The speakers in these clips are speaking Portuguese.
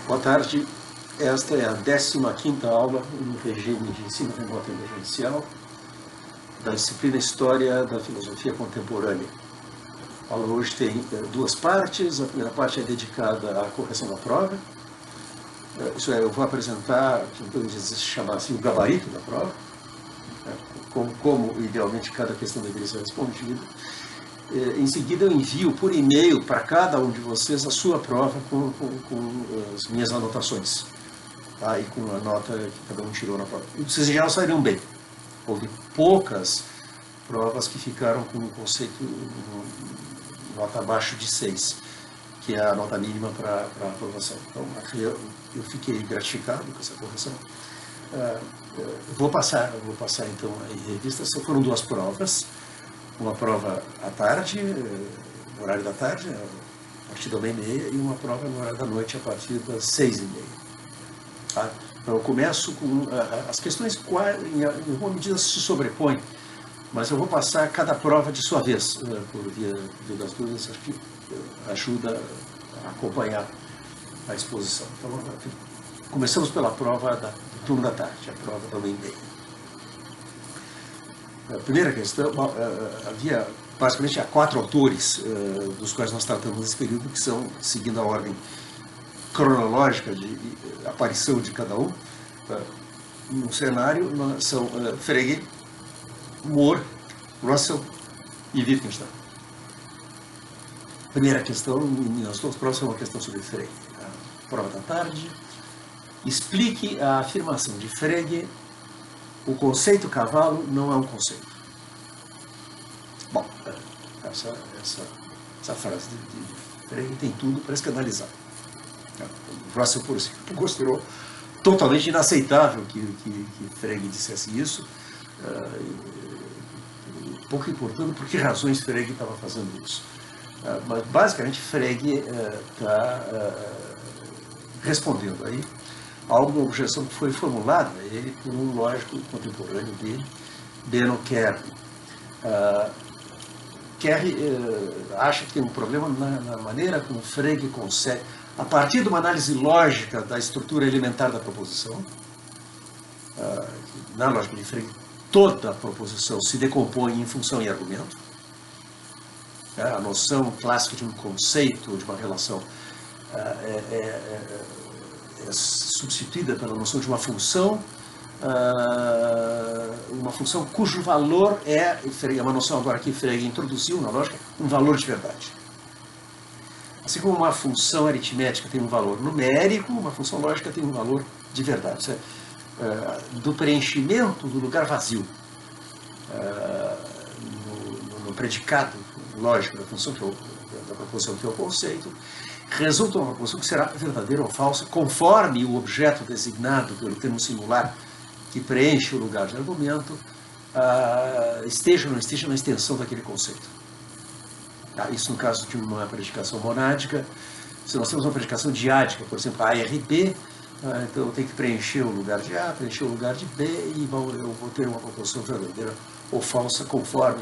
Boa tarde, esta é a 15ª aula no regime de ensino remoto emergencial da disciplina História da Filosofia Contemporânea. A aula hoje tem duas partes. A primeira parte é dedicada à correção da prova. Isso é, eu vou apresentar, podemos chamar assim, o gabarito da prova, como idealmente cada questão deveria ser respondida. Em seguida eu envio por e-mail para cada um de vocês a sua prova com as minhas anotações, tá? E com a nota que cada um tirou na prova. E vocês em geral saíram bem. Houve poucas provas que ficaram com o conceito nota abaixo de 6, que é a nota mínima para a aprovação. Então eu fiquei gratificado com essa correção. Vou passar então em revista. Foram duas provas. Uma prova à tarde, no horário da tarde, a partir da 1h30, e uma prova no horário da noite, a partir das 6h30. Tá? Então eu começo com as questões, em alguma medida se sobrepõem, mas eu vou passar cada prova de sua vez, por via das dúvidas, acho que ajuda a acompanhar a exposição. Então, começamos pela prova do turno da tarde, a prova da 1h30. A primeira questão, havia basicamente 4 autores dos quais nós tratamos nesse período, que são, seguindo a ordem cronológica de aparição de cada um. No cenário são Frege, Moore, Russell e Wittgenstein. A primeira questão, nas duas provas, é uma questão sobre Frege. A prova da tarde. Explique a afirmação de Frege: o conceito cavalo não é um conceito. Bom, essa frase de Frege tem tudo para escandalizar. O Russell, por exemplo, considerou totalmente inaceitável que Frege dissesse isso, pouco importando por que razões Frege estava fazendo isso. Mas, basicamente, Frege está respondendo aí a alguma objeção que foi formulada a ele por um lógico contemporâneo dele, Benno Kerry. Kerry acha que tem um problema na maneira como Frege consegue, a partir de uma análise lógica da estrutura elementar da proposição. Na lógica de Frege, toda a proposição se decompõe em função e argumento. A noção clássica de um conceito, de uma relação, é substituída pela noção de uma função cujo valor é uma noção agora que Frege introduziu na lógica, um valor de verdade. Assim como uma função aritmética tem um valor numérico, uma função lógica tem um valor de verdade. Isso do preenchimento do lugar vazio no predicado lógico da função da proposição que é o conceito, resulta uma proposição que será verdadeira ou falsa, conforme o objeto designado pelo termo singular que preenche o lugar de argumento esteja ou não esteja na extensão daquele conceito. Isso no caso de uma predicação monádica. Se nós temos uma predicação diádica, por exemplo, A, R, B, então eu tenho que preencher o lugar de A, preencher o lugar de B, e eu vou ter uma proposição verdadeira ou falsa, conforme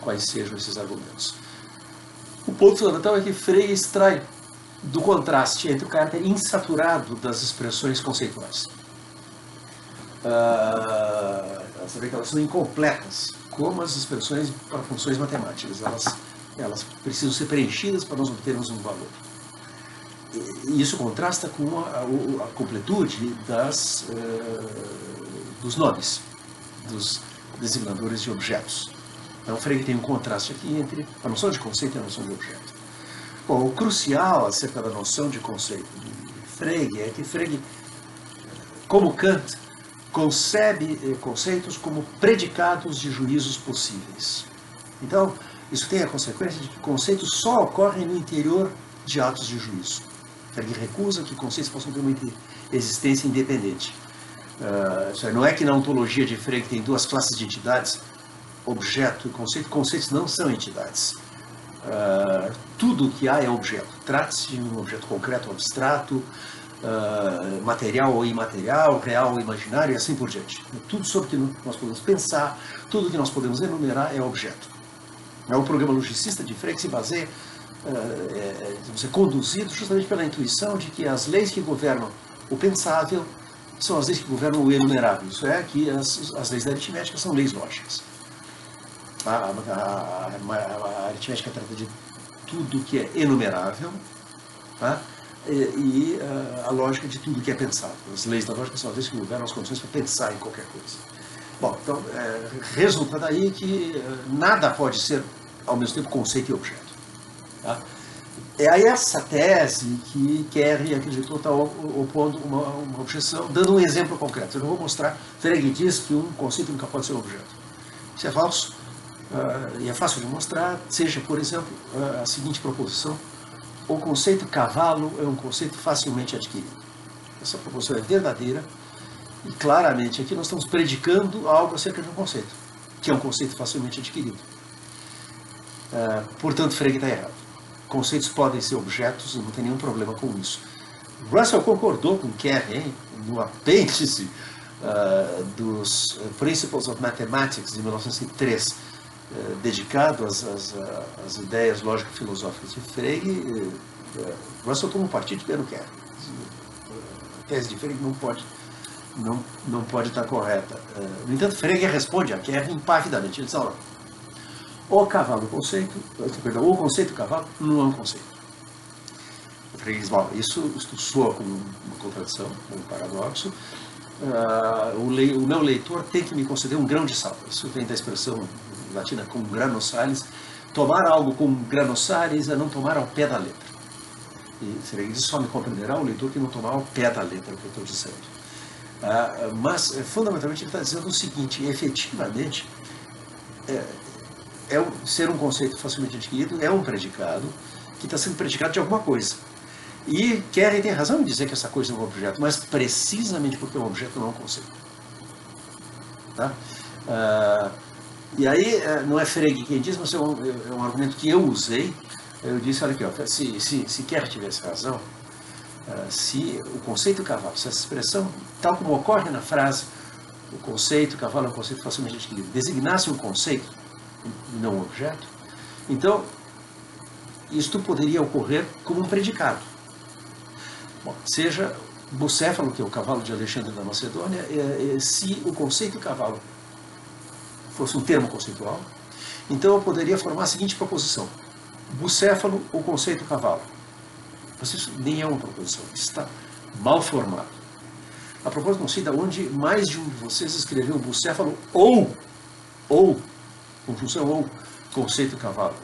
quais sejam esses argumentos. O ponto fundamental é que Frege extrai do contraste entre o caráter insaturado das expressões conceituais. Você vê que elas são incompletas, como as expressões para funções matemáticas. Elas precisam ser preenchidas para nós obtermos um valor. E isso contrasta com a completude dos nomes, dos designadores de objetos. Então, Frege tem um contraste aqui entre a noção de conceito e a noção de objeto. Bom, o crucial acerca da noção de conceito de Frege é que Frege, como Kant, concebe conceitos como predicados de juízos possíveis. Então, isso tem a consequência de que conceitos só ocorrem no interior de atos de juízo. Frege recusa que conceitos possam ter uma existência independente. Não é que na ontologia de Frege tem duas classes de entidades, objeto e conceito. Conceitos não são entidades. Tudo o que há é objeto. Trata-se de um objeto concreto ou abstrato, material ou imaterial, real ou imaginário, e assim por diante. Tudo sobre o que nós podemos pensar, tudo o que nós podemos enumerar é objeto. O programa logicista de Frege se baseia ser conduzido justamente pela intuição de que as leis que governam o pensável são as leis que governam o enumerável. Isso é, que as leis da aritmética são leis lógicas. A aritmética trata de tudo que é enumerável, tá? E a lógica de tudo que é pensável. As leis da lógica são as leis que governam as condições para pensar em qualquer coisa. Bom, então, resulta daí que nada pode ser, ao mesmo tempo, conceito e objeto. Tá? É a essa tese que Kerry acreditou estar opondo uma objeção, dando um exemplo concreto. Eu não vou mostrar. Frege diz que um conceito nunca pode ser um objeto. Isso é falso, e é fácil de mostrar. Seja, por exemplo, a seguinte proposição: o conceito cavalo é um conceito facilmente adquirido. Essa proposição é verdadeira, e claramente aqui nós estamos predicando algo acerca de um conceito, que é um conceito facilmente adquirido. Portanto, Frege está errado. Conceitos podem ser objetos e não tem nenhum problema com isso. Russell concordou com Kerry no apêndice dos Principles of Mathematics de 1903, dedicado às ideias lógico-filosóficas de Frege. Russell toma um partido de pé no Kerry. A tese de Frege não pode estar correta. No entanto, Frege responde a Kerry impavidamente. Ele diz: olha, o conceito cavalo não é um conceito. O Frege diz: bom, isso soa como uma contradição, um paradoxo. O meu leitor tem que me conceder um grão de sal. Isso vem da expressão latina cum grano salis. Tomar algo com grano salis é não tomar ao pé da letra. E Frege diz: só me compreenderá o leitor que não tomar ao pé da letra o que eu estou dizendo. Mas, fundamentalmente, ele está dizendo o seguinte: efetivamente, ser um conceito facilmente adquirido é um predicado que está sendo predicado de alguma coisa. E Kerry tem razão em dizer que essa coisa é um objeto, mas precisamente porque é um objeto não é um conceito. Tá? E aí, não é Frege quem diz, mas é um argumento que eu usei. Eu disse: olha aqui, ó, se Kerry tivesse razão, se o conceito cavalo, se essa expressão, tal como ocorre na frase, o conceito cavalo é um conceito facilmente adquirido, designasse um conceito, não um objeto, então isto poderia ocorrer como um predicado. Bom, seja Bucéfalo, que é o cavalo de Alexandre da Macedônia, se o conceito cavalo fosse um termo conceitual, então eu poderia formar a seguinte proposição: Bucéfalo, o conceito cavalo. Mas isso nem é uma proposição, está mal formado. A proposição consiste onde mais de um de vocês escreveu Bucéfalo ou, conjunção ou, conceito cavalo,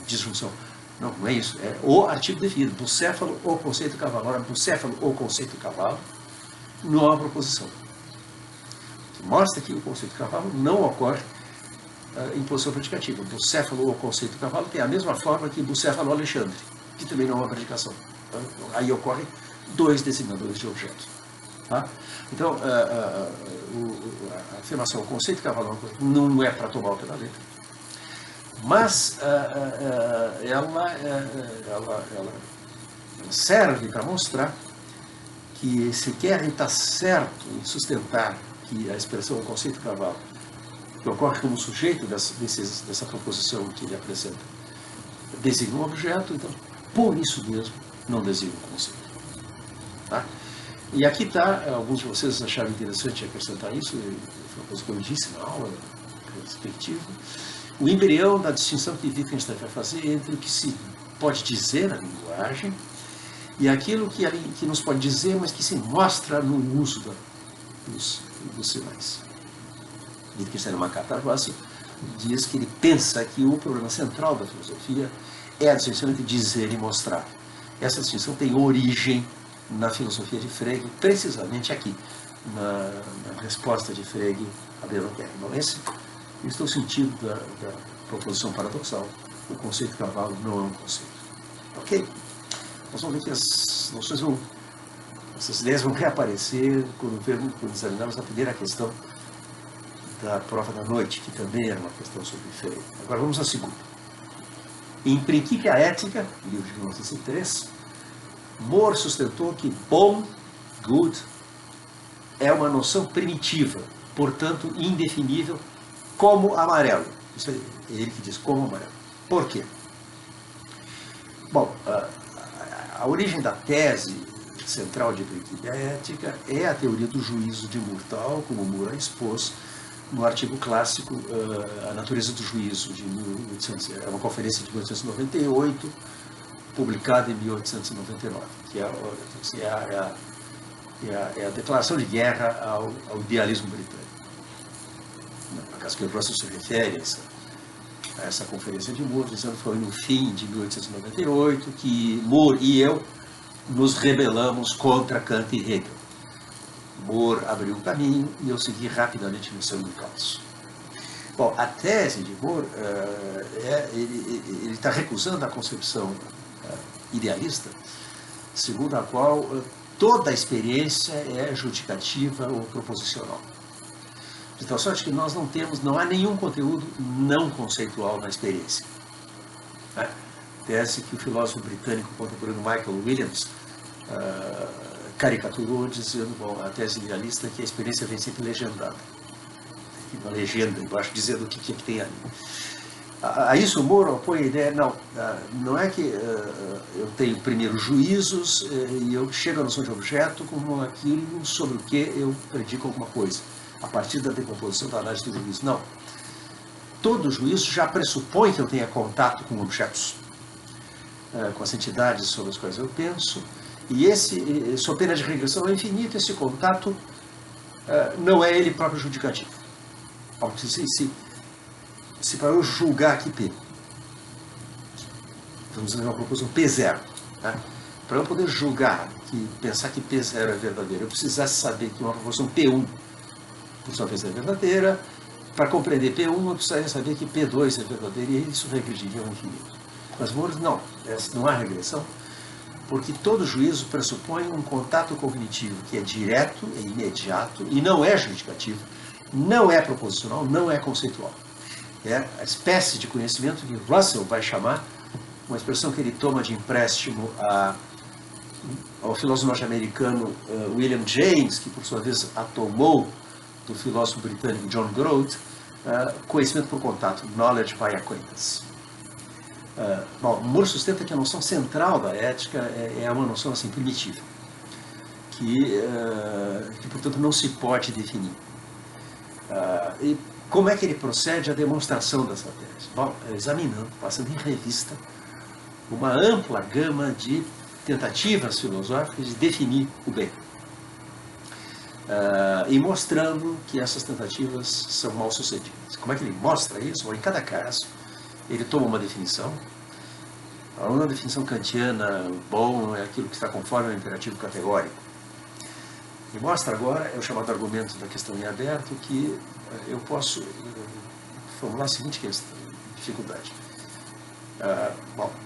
disjunção. Não é isso, é o artigo definido, Bucéfalo ou conceito cavalo. Ora, Bucéfalo ou conceito cavalo não é uma proposição. Mostra que o conceito cavalo não ocorre em posição predicativa. Bucéfalo ou conceito cavalo tem a mesma forma que Bucéfalo Alexandre, que também não é uma predicação. Aí ocorrem dois designadores de objeto. Tá? Então, a afirmação, o conceito cavalo não é para tomar o pé da letra, mas ela serve para mostrar que, se Kerry está certo em sustentar que a expressão, o conceito cavalo, que ocorre como sujeito dessa proposição que ele apresenta, designa um objeto, então, por isso mesmo, não designa um conceito. Tá? E aqui está, alguns de vocês acharam interessante acrescentar isso, foi uma coisa que eu disse na aula respectiva, o embrião da distinção que Wittgenstein vai fazer entre o que se pode dizer na linguagem e aquilo que nos pode dizer, mas que se mostra no uso dos sinais. Wittgenstein, numa carta a Russell, diz que ele pensa que o problema central da filosofia é a distinção entre dizer e mostrar. Essa distinção tem origem na filosofia de Frege, precisamente aqui, na resposta de Frege a Bernard Herrmann. Esse é o sentido da proposição paradoxal. O conceito cavalo não é um conceito. Ok? Nós vamos ver que essas ideias vão reaparecer quando examinarmos a primeira questão da prova da noite, que também era uma questão sobre Frege. Agora vamos à segunda. Em Principia Ética, livro de 1903, Moore sustentou que bom, good, é uma noção primitiva, portanto indefinível, como amarelo. Isso é ele que diz como amarelo. Por quê? A origem da tese central de Equilíbrio e Ética é a teoria do juízo de Moore, tal como Moore a expôs no artigo clássico A Natureza do Juízo, de 1800, é uma conferência de 1898, publicada em 1899, que é a declaração de guerra ao idealismo britânico. No caso que o Russell se refere a essa conferência de Moore, dizendo que foi no fim de 1898 que Moore e eu nos rebelamos contra Kant e Hegel. Moore abriu o caminho e eu segui rapidamente no seu encalço. Bom, a tese de Moore, ele está recusando a concepção idealista, segundo a qual toda a experiência é judicativa ou proposicional. De tal sorte que nós não há nenhum conteúdo não conceitual na experiência. Tese que o filósofo britânico contemporâneo Michael Williams caricaturou, dizendo, bom, a tese idealista é que a experiência vem sempre legendada. Tem uma legenda embaixo dizendo o que tem ali. A isso o Moore opõe a ideia, não é que eu tenho primeiro juízos e eu chego à noção de objeto como aquilo sobre o que eu predico alguma coisa, a partir da decomposição da análise do juízo. Não. Todo juízo já pressupõe que eu tenha contato com objetos, com as entidades sobre as quais eu penso, e sob pena de regressão ao infinito, esse contato não é ele próprio judicativo. Se para eu julgar aqui P, vamos dizer uma proposição P0, para eu poder julgar, pensar que P0 é verdadeiro, eu precisasse saber que uma proposição P1, por sua vez, é verdadeira. Para compreender P1, eu precisaria saber que P2 é verdadeiro, e isso regrediria ao infinito. Mas Moore, não há regressão, porque todo juízo pressupõe um contato cognitivo que é direto, é imediato, e não é judicativo, não é proposicional, não é conceitual. É a espécie de conhecimento que Russell vai chamar, uma expressão que ele toma de empréstimo ao filósofo norte-americano William James, que por sua vez a tomou do filósofo britânico John Grote, conhecimento por contato, knowledge by acquaintance. Moore sustenta que a noção central da ética é uma noção assim primitiva, que portanto não se pode definir. E como é que ele procede à demonstração dessa tese? Bom, examinando, passando em revista uma ampla gama de tentativas filosóficas de definir o bem. E mostrando que essas tentativas são mal sucedidas. Como é que ele mostra isso? Bom, em cada caso, ele toma uma definição. Uma definição kantiana, bom, é aquilo que está conforme ao imperativo categórico. E mostra agora, é o chamado argumento da questão em aberto, que eu posso formular a seguinte dificuldade.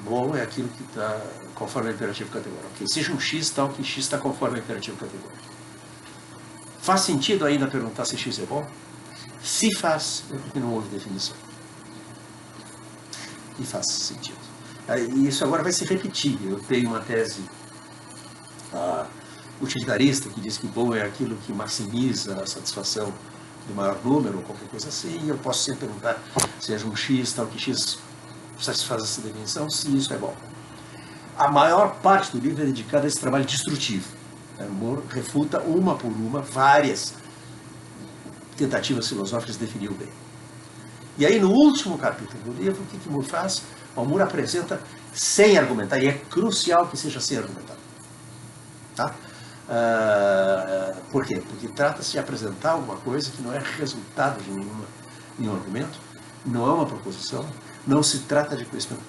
Bom é aquilo que está conforme ao imperativo categórico. Okay, seja um x tal que x está conforme ao imperativo categórico. Faz sentido ainda perguntar se x é bom? Se faz, é porque não houve definição. E faz sentido. E isso agora vai se repetir. Eu tenho uma tese utilitarista que diz que bom é aquilo que maximiza a satisfação do maior número, ou qualquer coisa assim, e eu posso sempre perguntar, seja um x tal que x satisfaz essa definição, se isso é bom. A maior parte do livro é dedicada a esse trabalho destrutivo. Moore refuta uma por uma várias tentativas filosóficas de definir o bem. E aí no último capítulo do livro, o que Moore faz? Moore apresenta sem argumentar, e é crucial que seja sem argumentar. Tá? Por quê? Porque trata-se de apresentar alguma coisa que não é resultado de nenhum argumento, não é uma proposição, não se trata de conhecimento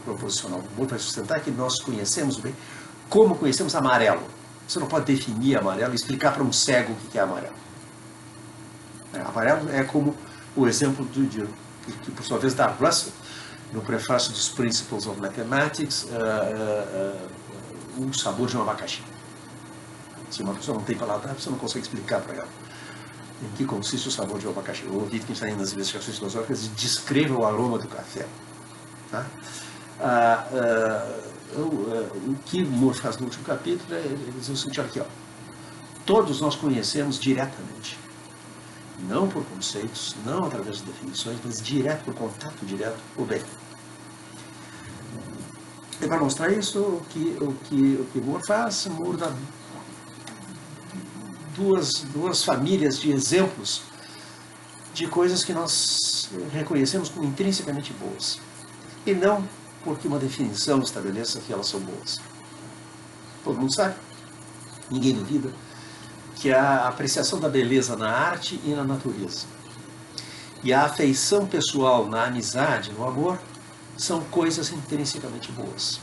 proposicional. O Moore vai sustentar que nós conhecemos o bem como conhecemos amarelo. Você não pode definir amarelo e explicar para um cego o que é amarelo. Amarelo é como o exemplo que por sua vez dá Russell, no prefácio dos Principles of Mathematics, o sabor de um abacaxi. Se uma pessoa não tem paladar, você não consegue explicar para ela em que consiste o sabor de um abacaxi. Eu ouvi que está indo nas investigações filosóficas e descreva o aroma do café. Tá? O que Moore faz no último capítulo é dizer o seguinte, aqui, todos nós conhecemos diretamente, não por conceitos, não através de definições, mas direto, por contato direto, o bem. E para mostrar isso, o que Moore faz, Moore dá duas famílias de exemplos de coisas que nós reconhecemos como intrinsecamente boas. E não porque uma definição estabeleça que elas são boas. Todo mundo sabe, ninguém duvida, que a apreciação da beleza na arte e na natureza, e a afeição pessoal na amizade, no amor, são coisas intrinsecamente boas.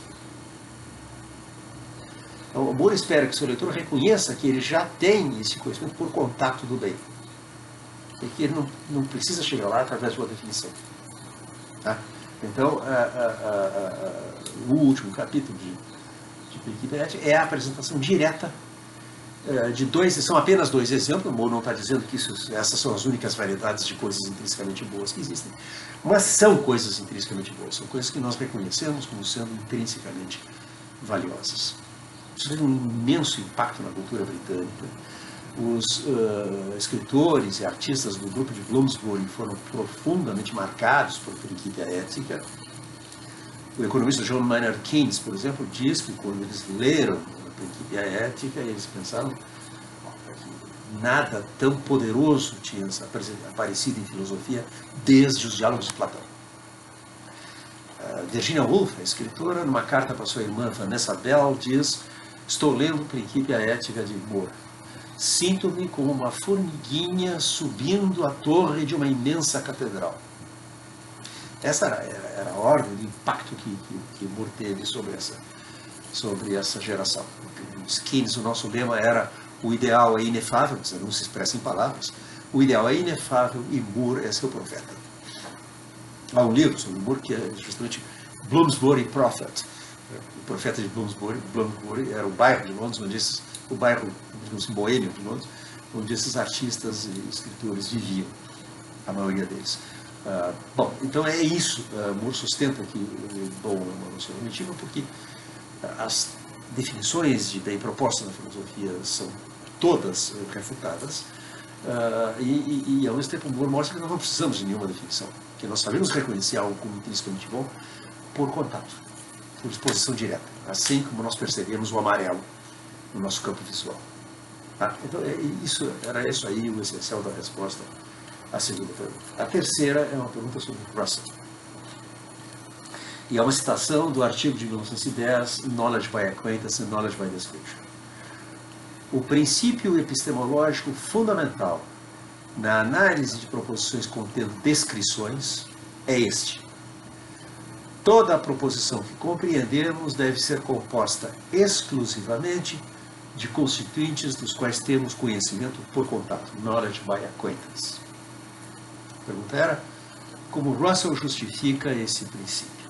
Então, o Moore espera que o seu leitor reconheça que ele já tem esse conhecimento por contato do bem. E que ele não precisa chegar lá através de uma definição. Tá? Então, o último capítulo de Princípio da Ética é a apresentação direta de são apenas dois exemplos. O Moore não está dizendo que essas são as únicas variedades de coisas intrinsecamente boas que existem, mas são coisas intrinsecamente boas, são coisas que nós reconhecemos como sendo intrinsecamente valiosas. Isso teve um imenso impacto na cultura britânica. Os escritores e artistas do grupo de Bloomsbury foram profundamente marcados por Principia Ética. O economista John Maynard Keynes, por exemplo, diz que quando eles leram a Principia Ética, eles pensaram que nada tão poderoso tinha aparecido em filosofia desde os diálogos de Platão. Virginia Woolf, a escritora, numa carta para sua irmã Vanessa Bell, diz: estou lendo Principia Ética de Moore. Sinto-me como uma formiguinha subindo a torre de uma imensa catedral. Essa era a ordem de impacto que Moore teve sobre essa geração. Os Keynes, o nosso lema era: o ideal é inefável, não se expressa em palavras, o ideal é inefável e Moore é seu profeta. Há um livro sobre Moore que é justamente Bloomsbury Prophet. O profeta de Bloomsbury era o bairro de Londres, o bairro, digamos, boêmio de Londres, onde esses artistas e escritores viviam, a maioria deles. Bom, então é isso. Moore sustenta que o dom é uma noção primitiva, porque as definições de bem propostas na filosofia são todas refutadas, e ao mesmo tempo Moore mostra que nós não precisamos de nenhuma definição, que nós sabemos reconhecer algo como intrinsecamente bom por contato, por exposição direta, assim como nós percebemos o amarelo no nosso campo visual. Tá? Então era isso aí o essencial da resposta à segunda pergunta. A terceira é uma pergunta sobre Russell. E é uma citação do artigo de 1910, Knowledge by Acquaintance and Knowledge by Description. O princípio epistemológico fundamental na análise de proposições contendo descrições é este: toda a proposição que compreendemos deve ser composta exclusivamente de constituintes dos quais temos conhecimento por contato, knowledge by acquaintance. A pergunta era: como Russell justifica esse princípio?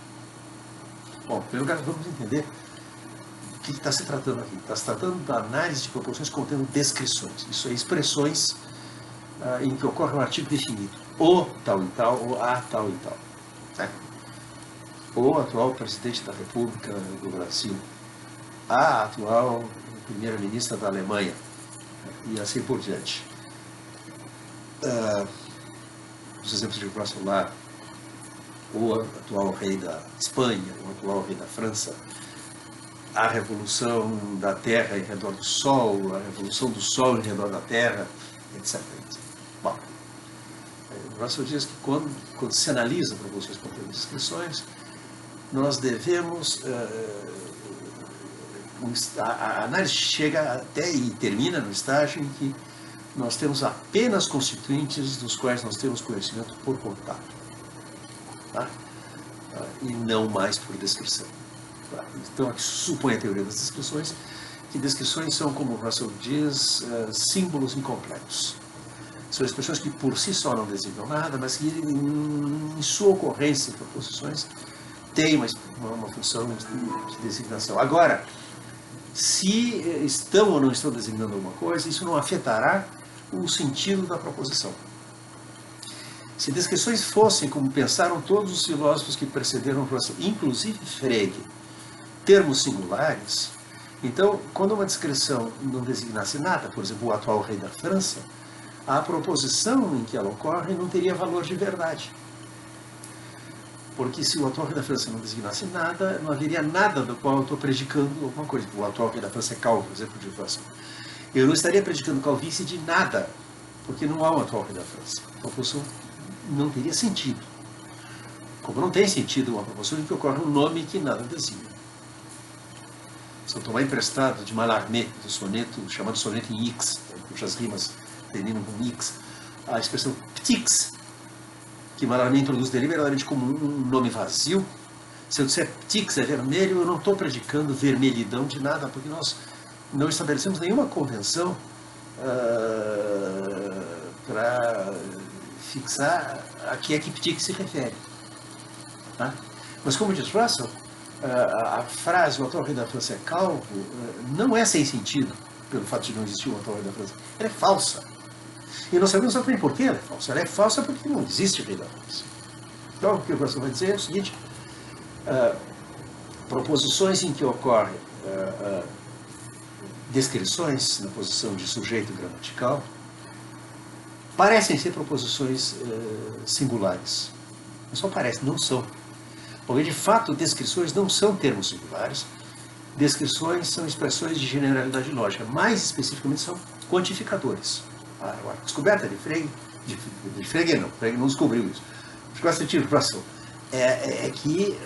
Bom, em primeiro lugar, vamos entender o que está se tratando aqui. Está se tratando da análise de proposições contendo descrições. Isso é expressões em que ocorre um artigo definido. O tal e tal, ou a tal e tal. Né? O atual presidente da República do Brasil, a atual primeira-ministra da Alemanha, e assim por diante. Os exemplos de Russell lá: o atual rei da Espanha, o atual rei da França, a revolução da Terra em redor do Sol, a revolução do Sol em redor da Terra, etc. Bom, Russell diz que quando se analisa proposições contendo descrições, nós devemos... a análise chega até e termina no estágio em que nós temos apenas constituintes dos quais nós temos conhecimento por contato. Tá? E não mais por descrição. Tá? Então, aqui supõe a teoria das descrições, que descrições são, como Russell diz, símbolos incompletos. São expressões que por si só não designam nada, mas que em sua ocorrência em proposições têm uma função de designação. Agora, se estão ou não estão designando alguma coisa, isso não afetará o sentido da proposição. Se descrições fossem, como pensaram todos os filósofos que precederam Russell, inclusive Frege, termos singulares, então, quando uma descrição não designasse nada, por exemplo, o atual rei da França, a proposição em que ela ocorre não teria valor de verdade. Porque se o atual rei da França não designasse nada, não haveria nada do qual eu estou predicando alguma coisa. O atual rei da França é calvo, por exemplo, de França. Eu não estaria predicando calvície de nada, porque não há um atual rei da França. A proposição não teria sentido. Como não tem sentido uma proposição em que ocorre um nome que nada designa. Se eu tomar emprestado de Mallarmé, do soneto, chamado soneto em X, cujas rimas terminam com X, a expressão ptix, que Mallarmé introduz deliberadamente como um nome vazio. Se eu disser ptix é vermelho, eu não estou predicando vermelhidão de nada, porque nós não estabelecemos nenhuma convenção para fixar a que é que ptix se refere. Tá? Mas como diz Russell, a frase o atual rei da França é calvo não é sem sentido, pelo fato de não existir o atual rei da França. Ela é falsa. E nós sabemos também por que ela é falsa. Ela é falsa porque não existe rei da França. Então, o que o Russell vai dizer é o seguinte: proposições em que ocorrem descrições na posição de sujeito gramatical parecem ser proposições singulares. Não só parecem, não são. Porque, de fato, descrições não são termos singulares. Descrições são expressões de generalidade lógica. Mais especificamente, são quantificadores. A descoberta de Frege, Frege não descobriu isso. A descoberta de Russell é que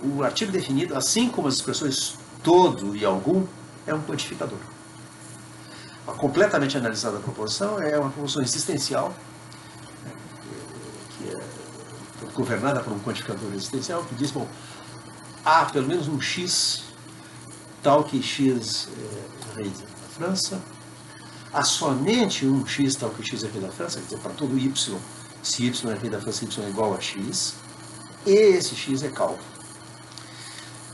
o artigo definido, assim como as expressões todo e algum, é um quantificador. A completamente analisada proposição é uma proposição existencial, que é governada por um quantificador existencial, que diz, bom, há pelo menos um X, tal que X é rei da França, há somente um X, tal que X é rei da França, quer dizer, para todo Y, se Y é rei da França, Y é igual a X, e esse X é calvo.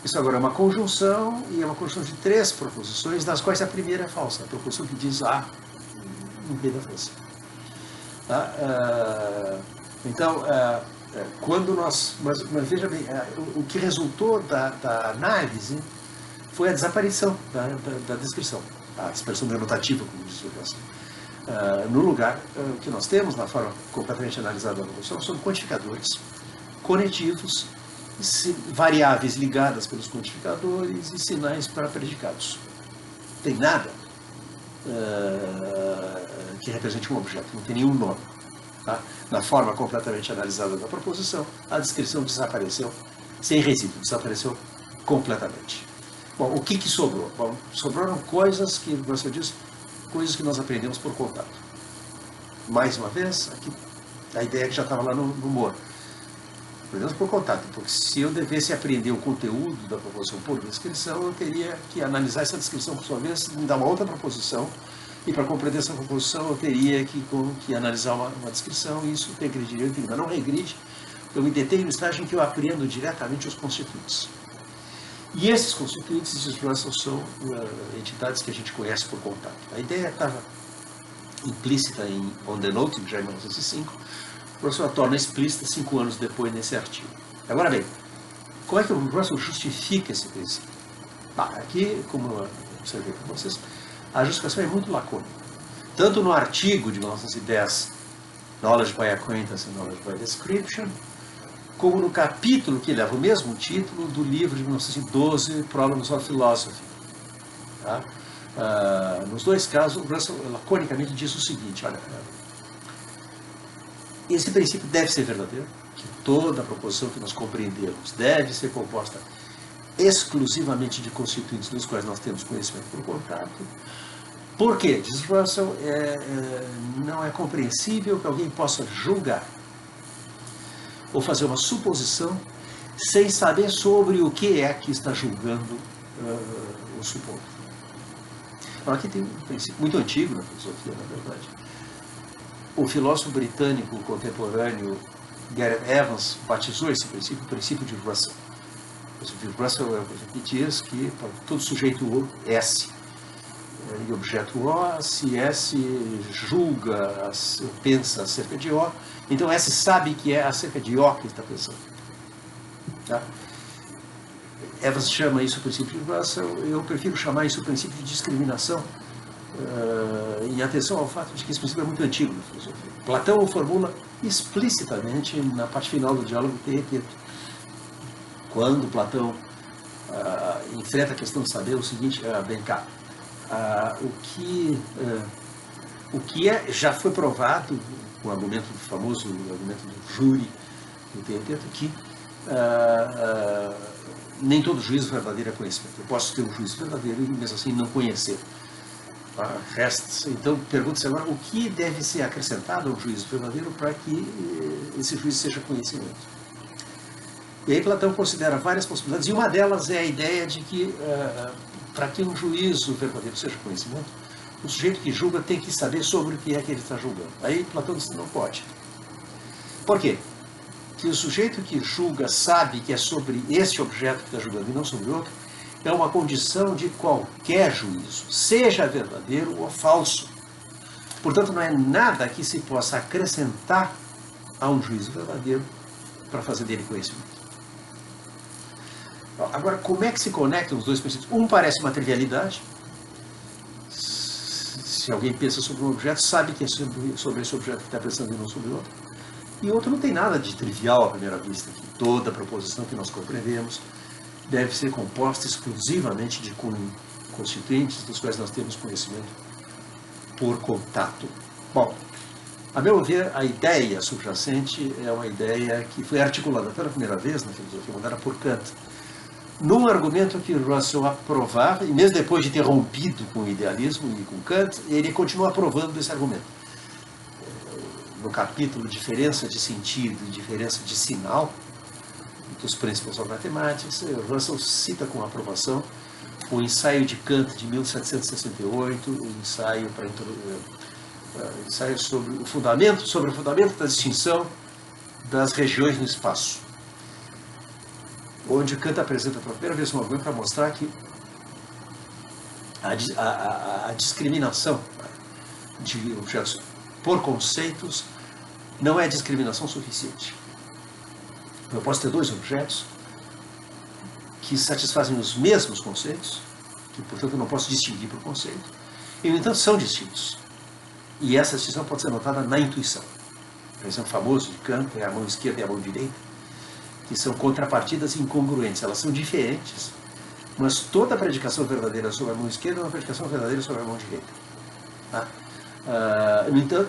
Isso agora é uma conjunção, e é uma conjunção de 3 proposições, das quais a primeira é falsa, a proposição que diz há um rei da França. Tá? Então, quando nós... Mas veja bem, o que resultou da análise foi a desaparição da descrição, a expressão denotativa, como diz o Russell. No lugar, o que nós temos, na forma completamente analisada da proposição, são quantificadores conetivos, variáveis ligadas pelos quantificadores e sinais para predicados. Não tem nada que represente um objeto, não tem nenhum nome. Tá? Na forma completamente analisada da proposição, a descrição desapareceu, sem resíduo, desapareceu completamente. Bom, o que sobrou? Bom, sobraram coisas que, como você disse, coisas que nós aprendemos por contato. Mais uma vez, aqui, a ideia que já estava lá no Moore. Aprendemos por contato, porque se eu devesse aprender o conteúdo da proposição por descrição, eu teria que analisar essa descrição, por sua vez, me dar uma outra proposição, e para compreender essa proposição eu teria que analisar uma descrição, e isso regrediria, enfim, mas não regride, eu me detenho no estágio em que eu aprendo diretamente os constituintes. E esses constituintes, diz Russell, são entidades que a gente conhece por contato. A ideia estava implícita em On the Note, já em 1905, o Russell a torna explícita 5 anos depois nesse artigo. Agora bem, como é que o Russell justifica esse princípio? Aqui, como eu observei para vocês, a justificação é muito lacônica. Tanto no artigo de 1910, Knowledge by Acquaintance and Knowledge by Description, como no capítulo que leva o mesmo título do livro de 1912, Problems of Philosophy. Tá? Nos dois casos, o Russell laconicamente diz o seguinte: olha, esse princípio deve ser verdadeiro, que toda a proposição que nós compreendemos deve ser composta exclusivamente de constituintes dos quais nós temos conhecimento por contato. Por quê? Diz Russell, não é compreensível que alguém possa julgar ou fazer uma suposição sem saber sobre o que é que está julgando o suposto. Agora, aqui tem um princípio muito antigo na filosofia, na verdade. O filósofo britânico contemporâneo Gareth Evans batizou esse princípio, o princípio de Russell. O princípio de Russell é o princípio que diz que para todo sujeito S e objeto O, se S julga, pensa acerca de O, então S sabe que é acerca de O que está pensando. Tá? Evans chama isso o princípio de Russell, eu prefiro chamar isso o princípio de discriminação, em atenção ao fato de que esse princípio é muito antigo na filosofia. Platão o formula explicitamente na parte final do diálogo Teeteto, quando Platão enfrenta a questão de saber o seguinte: vem cá, o que já foi provado com o argumento famoso, o argumento do júri do Teeteto, que nem todo juízo verdadeiro é conhecimento. Eu posso ter um juízo verdadeiro e mesmo assim não conhecer. Então, pergunta-se agora o que deve ser acrescentado ao juízo verdadeiro para que esse juízo seja conhecimento. E aí Platão considera várias possibilidades, e uma delas é a ideia de que, para que um juízo verdadeiro seja conhecimento, o sujeito que julga tem que saber sobre o que é que ele está julgando. Aí Platão diz que não pode. Por quê? Que o sujeito que julga sabe que é sobre esse objeto que está julgando e não sobre outro, é uma condição de qualquer juízo, seja verdadeiro ou falso. Portanto, não é nada que se possa acrescentar a um juízo verdadeiro para fazer dele conhecimento. Agora, como é que se conectam os dois princípios? Um parece uma trivialidade. Se alguém pensa sobre um objeto, sabe que é sobre esse objeto que está pensando e não sobre outro. E outro não tem nada de trivial à primeira vista, que toda proposição que nós compreendemos deve ser composta exclusivamente de constituintes dos quais nós temos conhecimento por contato. Bom, a meu ver, a ideia subjacente é uma ideia que foi articulada pela primeira vez na filosofia moderna por Kant, num argumento que Russell aprovava, e mesmo depois de ter rompido com o idealismo e com Kant, ele continua aprovando esse argumento. No capítulo Diferença de Sentido e Diferença de Sinal, dos Principles of Mathematics, Russell cita com aprovação o ensaio de Kant de 1768, o ensaio sobre o fundamento da distinção das regiões no espaço, onde Kant apresenta pela primeira vez um argumento para mostrar que a discriminação de objetos por conceitos não é discriminação suficiente. Eu posso ter dois objetos que satisfazem os mesmos conceitos, que, portanto, eu não posso distinguir por conceito, e, no entanto, são distintos. E essa distinção pode ser notada na intuição. O exemplo famoso de Kant é a mão esquerda e a mão direita, que são contrapartidas incongruentes. Elas são diferentes, mas toda a predicação verdadeira sobre a mão esquerda é uma predicação verdadeira sobre a mão direita. Tá? No entanto,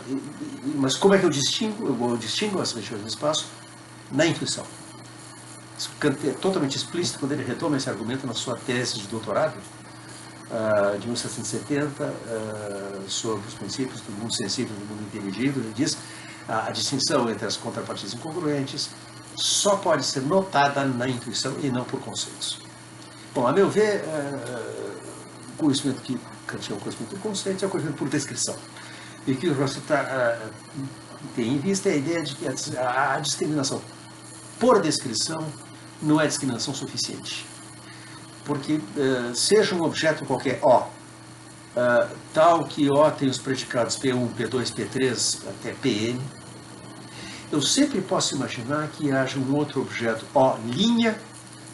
mas como é que eu distingo? Eu distingo as regiões do espaço na intuição. Kant é totalmente explícito quando ele retoma esse argumento na sua tese de doutorado, de 1770, sobre os princípios do mundo sensível e do mundo inteligível. Ele diz a distinção entre as contrapartidas incongruentes só pode ser notada na intuição e não por conceitos. Bom, a meu ver, o conhecimento que Kant chama de conhecimento por conceitos é o conhecimento por descrição. E o que o Russell tem em vista é a ideia de que a discriminação por descrição não é discriminação suficiente. Porque seja um objeto qualquer O, tal que O tem os predicados P1, P2, P3 até Pn, eu sempre posso imaginar que haja um outro objeto O',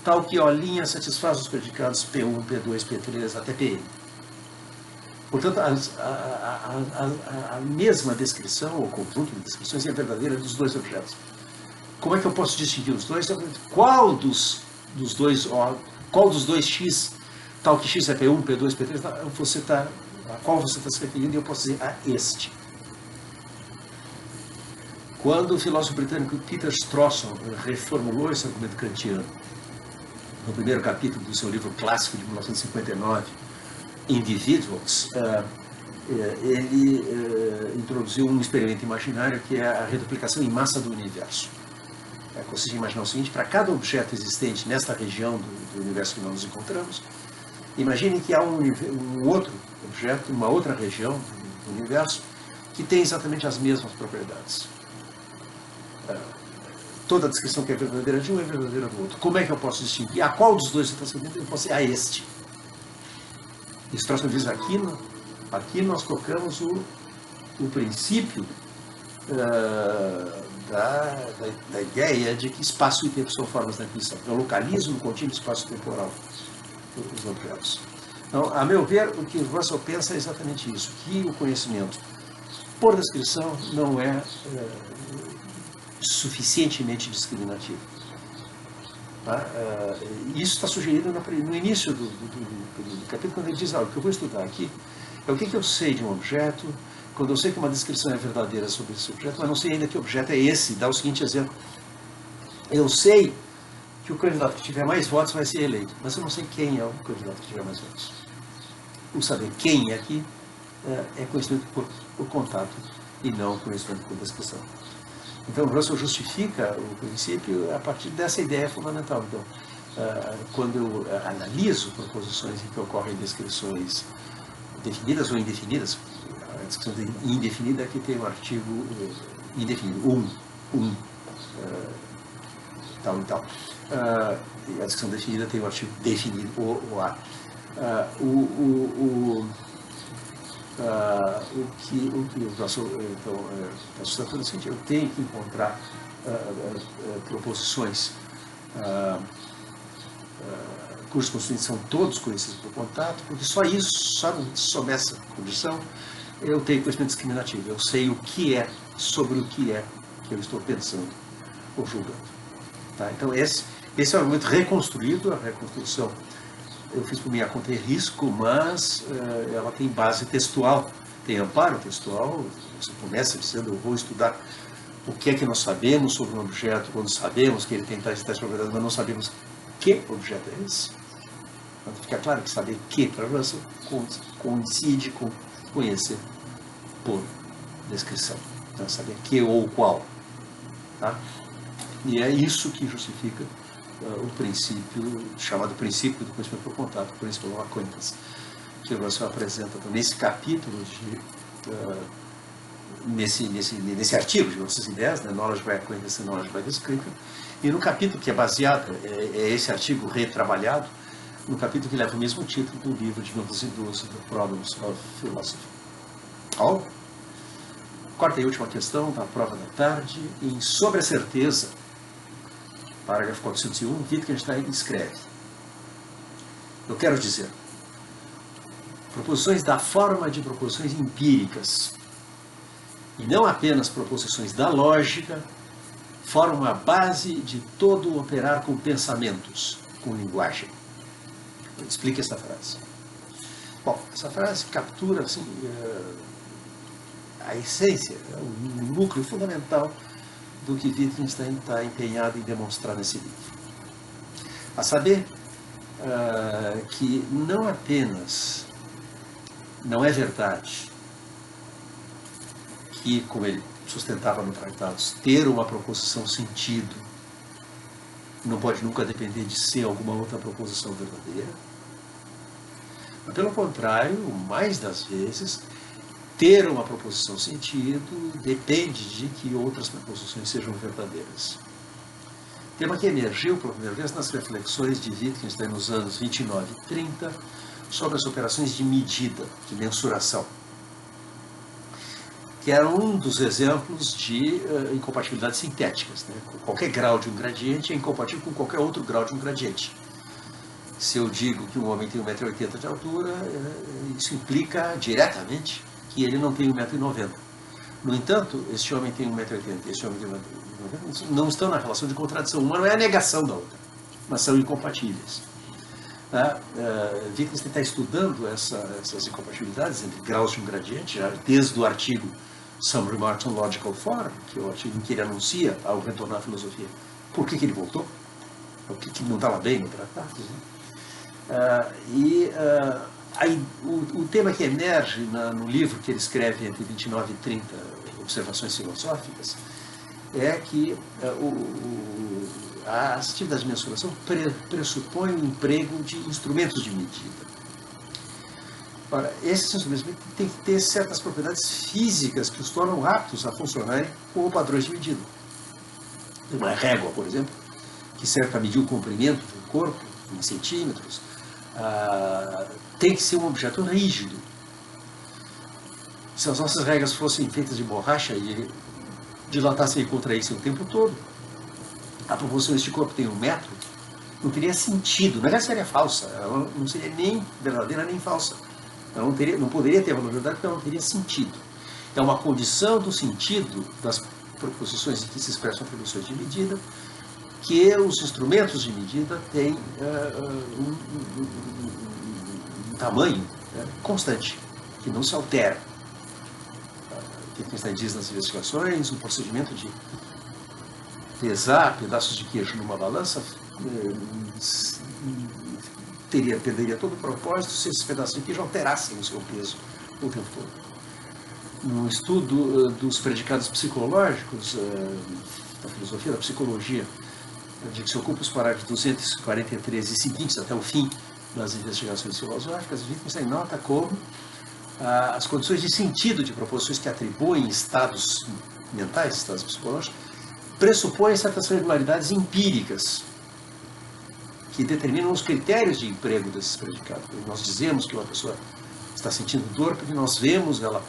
tal que O' satisfaz os predicados P1, P2, P3 até Pn. Portanto, a mesma descrição, ou conjunto de descrições, é verdadeira dos dois objetos. Como é que eu posso distinguir os dois? Qual dos dois X, tal que X é P1, P2, P3, a qual você está se referindo? E eu posso dizer a este. Quando o filósofo britânico Peter Strawson reformulou esse argumento kantiano, no primeiro capítulo do seu livro clássico de 1959, Individuals, ele introduziu um experimento imaginário que é a reduplicação em massa do universo. Consiste em imaginar o seguinte: para cada objeto existente nesta região do universo que nós nos encontramos, imagine que há um outro objeto, uma outra região do universo, que tem exatamente as mesmas propriedades. Toda a descrição que é verdadeira de um é verdadeira do outro. Como é que eu posso distinguir? A qual dos dois você está se referindo? Eu posso dizer a este. Strawson diz aqui nós colocamos o princípio da ideia de que espaço e tempo são formas da intuição. Eu localizo no contínuo espaço temporal os objetos. Então, a meu ver, o que Russell pensa é exatamente isso, que o conhecimento, por descrição, não é suficientemente discriminativo. Tá? Isso está sugerido no início do capítulo, quando ele diz, o que eu vou estudar aqui é o que eu sei de um objeto, quando eu sei que uma descrição é verdadeira sobre esse objeto, mas não sei ainda que objeto é esse. Dá o seguinte exemplo: eu sei que o candidato que tiver mais votos vai ser eleito, mas eu não sei quem é o candidato que tiver mais votos. O saber quem é aqui é conhecimento por contato e não conhecimento por descrição. Então, Russell justifica o princípio a partir dessa ideia fundamental. Então, quando eu analiso proposições em que ocorrem descrições definidas ou indefinidas, a descrição indefinida aqui tem um artigo indefinido, tal e tal. A descrição definida tem o artigo definido, o a. O que o Russell está sustentando é o seguinte: eu tenho que encontrar proposições cujos constituintes são todos conhecidos por contato, porque só isso, sob essa condição, eu tenho conhecimento discriminativo. Eu sei o que é sobre o que é que eu estou pensando ou julgando. Tá? Então, esse é o argumento reconstruído. A reconstrução eu fiz por minha conta e risco, mas ela tem base textual, tem amparo textual. Você começa dizendo: eu vou estudar o que é que nós sabemos sobre um objeto, quando sabemos que ele tem tais propriedades, mas não sabemos que objeto é esse. Então, fica claro que saber que, para Russell, coincide com conhecer por descrição. Então, saber que ou qual. Tá? E é isso que justifica o princípio, chamado princípio do conhecimento por contato, principle of acquaintance, que o Russell apresenta nesse capítulo, nesse artigo de 1910, né, Knowledge by Acquaintance and Knowledge by Description, e no capítulo que é baseado, é esse artigo retrabalhado, no capítulo que leva o mesmo título do livro de 1912, The Problems of Philosophy. Quarta e última questão da prova da tarde, em Sobre a Certeza, parágrafo 401, Wittgenstein escreve: eu quero dizer, proposições da forma de proposições empíricas, e não apenas proposições da lógica, formam a base de todo o operar com pensamentos, com linguagem. Explique essa frase. Bom, essa frase captura assim, a essência, o núcleo fundamental do que Wittgenstein está empenhado em demonstrar nesse livro. A saber, que não apenas não é verdade que, como ele sustentava no Tratados, ter uma proposição sentido não pode nunca depender de ser alguma outra proposição verdadeira. Mas, pelo contrário, mais das vezes, ter uma proposição sentido depende de que outras proposições sejam verdadeiras. Tema que emergiu pela primeira vez nas reflexões de Wittgenstein nos anos 29 e 30 sobre as operações de medida, de mensuração, que era um dos exemplos de incompatibilidades sintéticas. Né? Qualquer grau de um gradiente é incompatível com qualquer outro grau de um gradiente. Se eu digo que um homem tem 1,80 m de altura, isso implica diretamente que ele não tem 1,90 m. No entanto, este homem tem 1,80 m e este homem tem 1,90 m, não estão na relação de contradição. Uma não é a negação da outra, mas são incompatíveis. Wittgenstein está estudando essas incompatibilidades entre graus de um gradiente, já desde o artigo Some Remarks on Logical Form, que é o artigo em que ele anuncia, ao retornar à filosofia, por que ele voltou, o que não estava bem no tratado. Aí, o tema que emerge no livro que ele escreve entre 29 e 30, Observações Filosóficas, é que as atividades de mensuração pressupõem o emprego de instrumentos de medida. Ora, esses instrumentos têm que ter certas propriedades físicas que os tornam aptos a funcionarem como padrões de medida. Uma régua, por exemplo, que serve para medir o comprimento do corpo em centímetros, tem que ser um objeto rígido. Se as nossas regras fossem feitas de borracha e dilatassem e contraíssem o tempo todo, a proporção deste corpo tem 1 metro, não teria sentido. Na verdade, seria falsa. Ela não seria nem verdadeira nem falsa. Ela não poderia ter valor de verdade porque ela não teria sentido. É uma condição do sentido das proposições que se expressam atribuições de medida, que os instrumentos de medida têm um tamanho constante, que não se altera. Wittgenstein diz nas investigações, o procedimento de pesar pedaços de queijo numa balança perderia todo o propósito se esses pedaços de queijo alterassem o seu peso o tempo todo. No estudo dos predicados psicológicos, da filosofia da psicologia, de que se ocupa os parágrafos 243 e seguintes até o fim das investigações filosóficas, Wittgenstein nota como as condições de sentido de proposições que atribuem estados mentais, estados psicológicos, pressupõem certas regularidades empíricas que determinam os critérios de emprego desses predicados. Nós dizemos que uma pessoa está sentindo dor porque nós vemos ela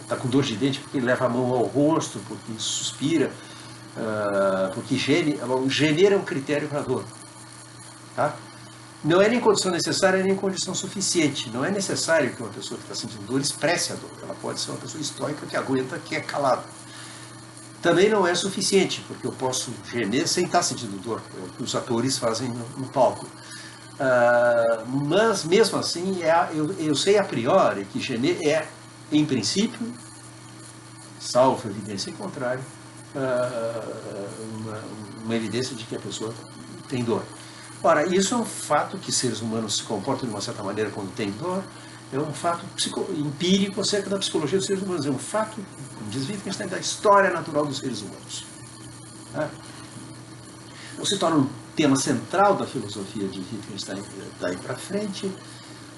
está com dor de dente porque leva a mão ao rosto, porque suspira, porque geme. Gemer é um critério para a dor. Tá? Não é nem condição necessária, nem condição suficiente. Não é necessário que uma pessoa que está sentindo dor expresse a dor. Ela pode ser uma pessoa estoica que aguenta, que é calada. Também não é suficiente, porque eu posso gemer sem estar sentindo dor. É o que os atores fazem no palco. Mas, mesmo assim, eu sei a priori que gemer é, em princípio, salvo evidência contrária, uma evidência de que a pessoa tem dor. Ora, isso é um fato que seres humanos se comportam de uma certa maneira quando tem dor, é um fato empírico acerca da psicologia dos seres humanos, é um fato, como diz Wittgenstein, da história natural dos seres humanos. Então se torna um tema central da filosofia de Wittgenstein daí para frente,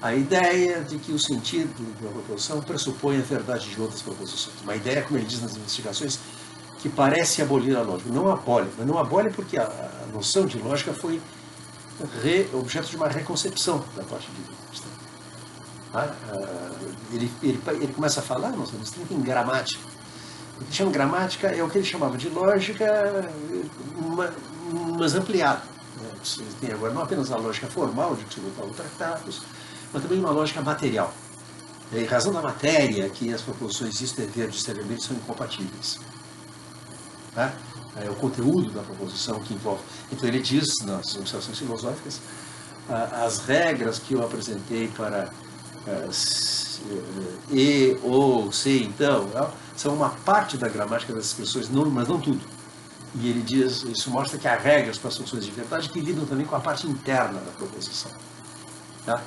a ideia de que o sentido de uma proposição pressupõe a verdade de outras proposições. Uma ideia, como ele diz nas investigações, que parece abolir a lógica. Não abole, mas não abole porque a noção de lógica foi objeto de uma reconcepção da parte de Wittgenstein. Ele começa a falar, nos anos 30, em gramática. O que chama gramática é o que ele chamava de lógica, mas ampliada. Você tem agora não apenas a lógica formal de que se voltavam tratados, mas também uma lógica material. É em razão da matéria que as proposições isto é verde, isto é vermelho são incompatíveis. É o conteúdo da proposição que envolve. Então ele diz nas iniciações filosóficas as regras que eu apresentei para e, ou, se, então, são uma parte da gramática das expressões, mas não tudo. E ele diz, isso mostra que há regras para as funções de verdade que lidam também com a parte interna da proposição. Tá?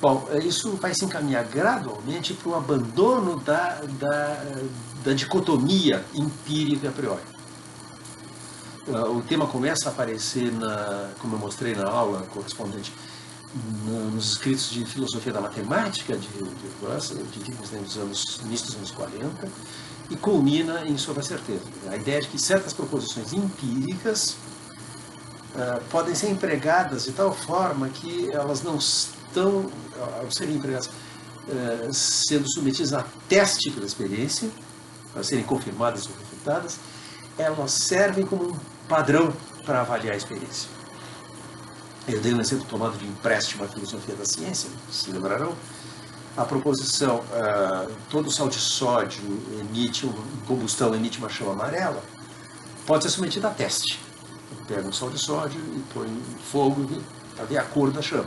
Bom, isso vai se encaminhar gradualmente para o abandono da dicotomia empírica a priori. O tema começa a aparecer, como eu mostrei na aula correspondente, nos escritos de filosofia da matemática de Wittgenstein dos início dos anos 40 e culmina em Sobre a Certeza. A ideia de que certas proposições empíricas podem ser empregadas de tal forma que elas não estão, ao serem empregadas, sendo submetidas a teste pela experiência, para serem confirmadas ou refutadas, elas servem como um padrão para avaliar a experiência. Eu dei um exemplo tomado de empréstimo à filosofia da ciência, se lembrarão. A proposição, todo sal de sódio em combustão emite uma chama amarela, pode ser submetida a teste. Eu pego um sal de sódio e põe fogo para ver a cor da chama.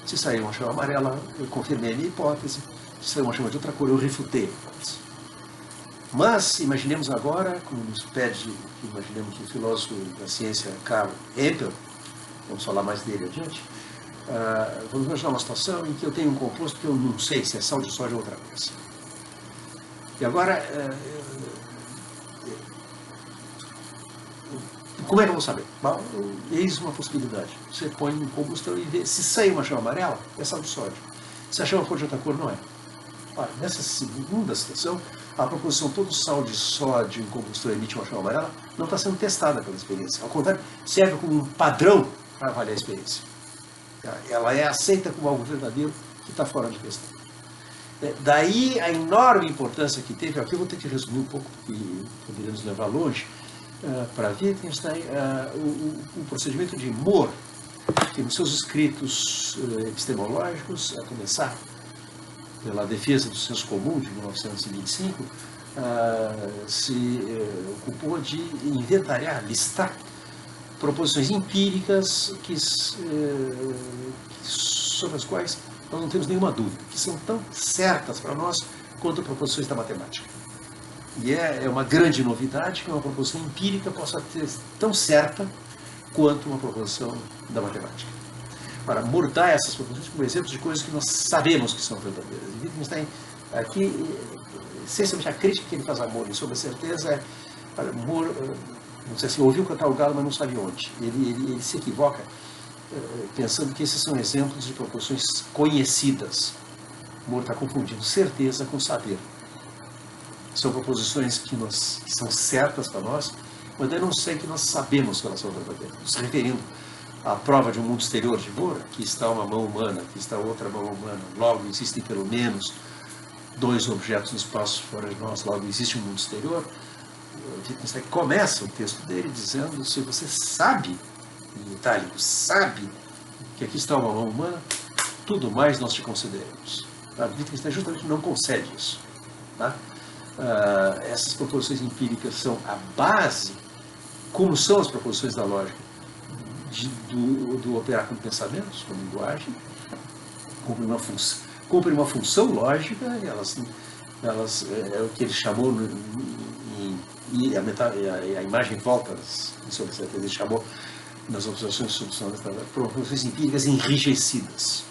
Se sair uma chama amarela, eu confirmei a minha hipótese. Se sair uma chama de outra cor, eu refutei a hipótese. Mas, imaginemos agora, como nos pede, imaginemos o filósofo da ciência Karl Hempel, vamos falar mais dele adiante, vamos imaginar uma situação em que eu tenho um composto que eu não sei se é sal de sódio ou outra coisa. E agora, como é que eu vou saber? Bom, eis uma possibilidade. Você põe um combustão e vê se sair uma chama amarela, é sal de sódio. Se a chama for de outra cor, não é. Ora, nessa segunda situação, a proposição todo sal de sódio em combustão emite uma chama amarela não está sendo testada pela experiência. Ao contrário, serve como um padrão para avaliar a experiência. Ela é aceita como algo verdadeiro que está fora de questão. Daí a enorme importância que teve, aqui eu vou ter que resumir um pouco, porque poderíamos levar longe, para Wittgenstein, o procedimento de Moore, que nos seus escritos epistemológicos, a começar pela defesa do senso comum de 1925, se ocupou de inventariar, listar proposições empíricas sobre as quais nós não temos nenhuma dúvida, que são tão certas para nós quanto proposições da matemática. E é uma grande novidade que uma proposição empírica possa ser tão certa quanto uma proposição da matemática. Para mudar essas proposições como exemplos de coisas que nós sabemos que são verdadeiras. E Wittgenstein, aqui, essencialmente a crítica que ele faz a Moore sobre a certeza é, olha, Moore, não sei se ouviu cantar o galo, mas não sabe onde. Ele se equivoca pensando que esses são exemplos de proposições conhecidas. Moore está confundindo certeza com saber. São proposições que são certas para nós, mas eu não sei que nós sabemos que elas são verdadeiras. Se referindo à prova de um mundo exterior de Moore, aqui está uma mão humana, aqui está outra mão humana, logo existem pelo menos dois objetos no espaço fora de nós, logo existe um mundo exterior. Wittgenstein começa o texto dele dizendo: se você sabe, em itálico, sabe que aqui está uma mão humana, tudo mais nós te concederemos. Wittgenstein justamente não concede isso. Tá? Essas proposições empíricas são a base, como são as proposições da lógica, do operar com pensamentos, com linguagem, cumprem uma função lógica, elas é o que ele chamou, e a imagem volta sobre certeza, ele chamou nas observações substanciais proposições empíricas enrijecidas.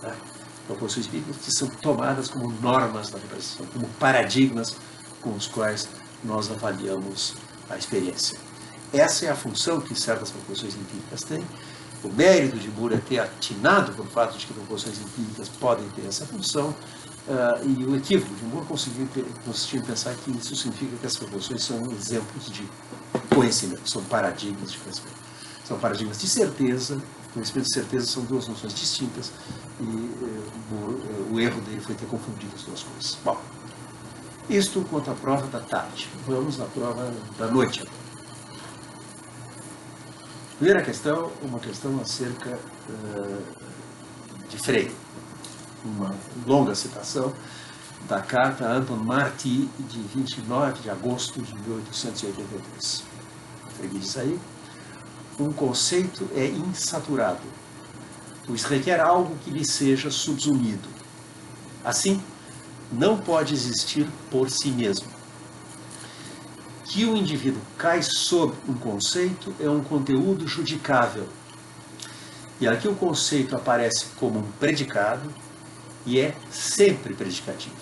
Tá? Proposições empíricas que são tomadas como normas da representação, como paradigmas com os quais nós avaliamos a experiência. Essa é a função que certas proposições empíricas têm. O mérito de Moore é ter atinado pelo fato de que proposições empíricas podem ter essa função, e o equívoco de Moore consistiu em pensar que isso significa que as proposições são exemplos de conhecimento, são paradigmas de conhecimento. São paradigmas de certeza. Conhecimento e certeza são duas noções distintas, e o erro dele foi ter confundido as duas coisas. Bom, isto quanto à prova da tarde. Vamos à prova da noite agora. Primeira questão, uma questão acerca de Frege. Uma longa citação da carta a Anton Marti, de 29 de agosto de 1883. Frege diz aí: um conceito é insaturado, pois requer algo que lhe seja subsumido. Assim, não pode existir por si mesmo. Que o indivíduo cai sob um conceito é um conteúdo judicável. E aqui o conceito aparece como um predicado e é sempre predicativo.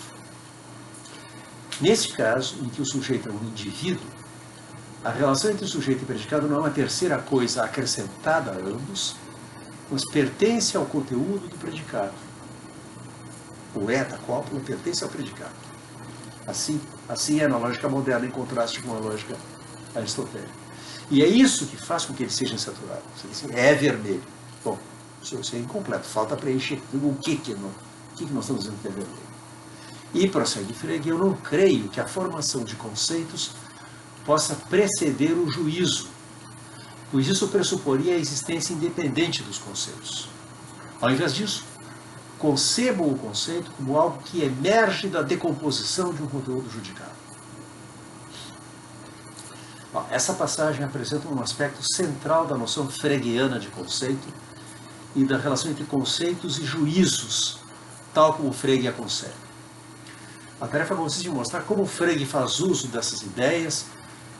Neste caso, em que o sujeito é um indivíduo, a relação entre o sujeito e predicado não é uma terceira coisa acrescentada a ambos, mas pertence ao conteúdo do predicado. O da cópula pertence ao predicado. Assim é na lógica moderna, em contraste com a lógica aristotélica. E é isso que faz com que ele seja insaturado. Você diz assim, é vermelho. Bom, isso é incompleto, falta preencher o que nós estamos dizendo que é vermelho. E prossegue Frege: eu não creio que a formação de conceitos possa preceder o juízo, pois isso pressuporia a existência independente dos conceitos. Ao invés disso, concebam o conceito como algo que emerge da decomposição de um conteúdo judicado. Bom, essa passagem apresenta um aspecto central da noção fregeana de conceito e da relação entre conceitos e juízos, tal como Frege a concebe. A tarefa consiste em mostrar como Frege faz uso dessas ideias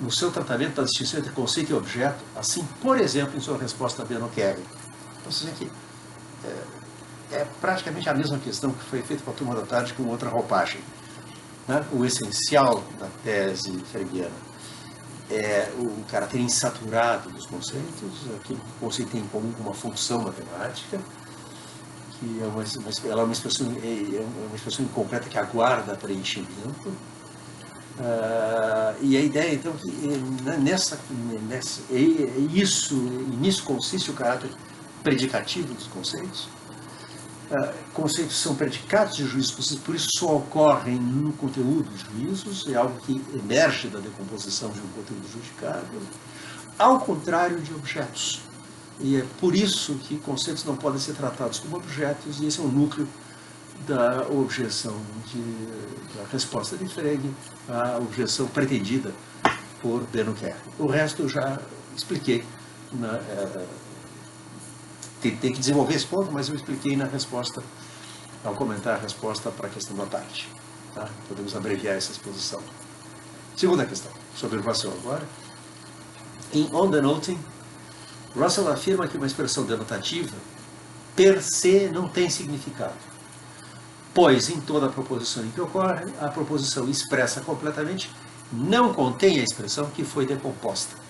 no seu tratamento da distinção entre conceito e objeto, assim, por exemplo, em sua resposta a Beno Kerry. Então, vocês veem que é praticamente a mesma questão que foi feita para a turma da tarde com outra roupagem. Né? O essencial da tese fregiana é o caráter insaturado dos conceitos, aquilo que o conceito tem em comum com uma função matemática, que ela é uma expressão incompleta que aguarda preenchimento. E a ideia, então, que nisso consiste o caráter predicativo dos conceitos. Conceitos são predicados de juízos, por isso só ocorrem no conteúdo de juízos, é algo que emerge da decomposição de um conteúdo judicado, ao contrário de objetos. E é por isso que conceitos não podem ser tratados como objetos, e esse é o núcleo da objeção, da resposta de Frege à objeção pretendida por Benoit. O resto eu já expliquei. Tentei que desenvolver esse ponto, mas eu expliquei na resposta, ao comentar a resposta para a questão da parte. Tá? Podemos abreviar essa exposição. Segunda questão, sobre Russell agora. Em On Denoting, Russell afirma que uma expressão denotativa, per se, não tem significado, pois em toda a proposição em que ocorre, a proposição expressa completamente não contém a expressão que foi decomposta.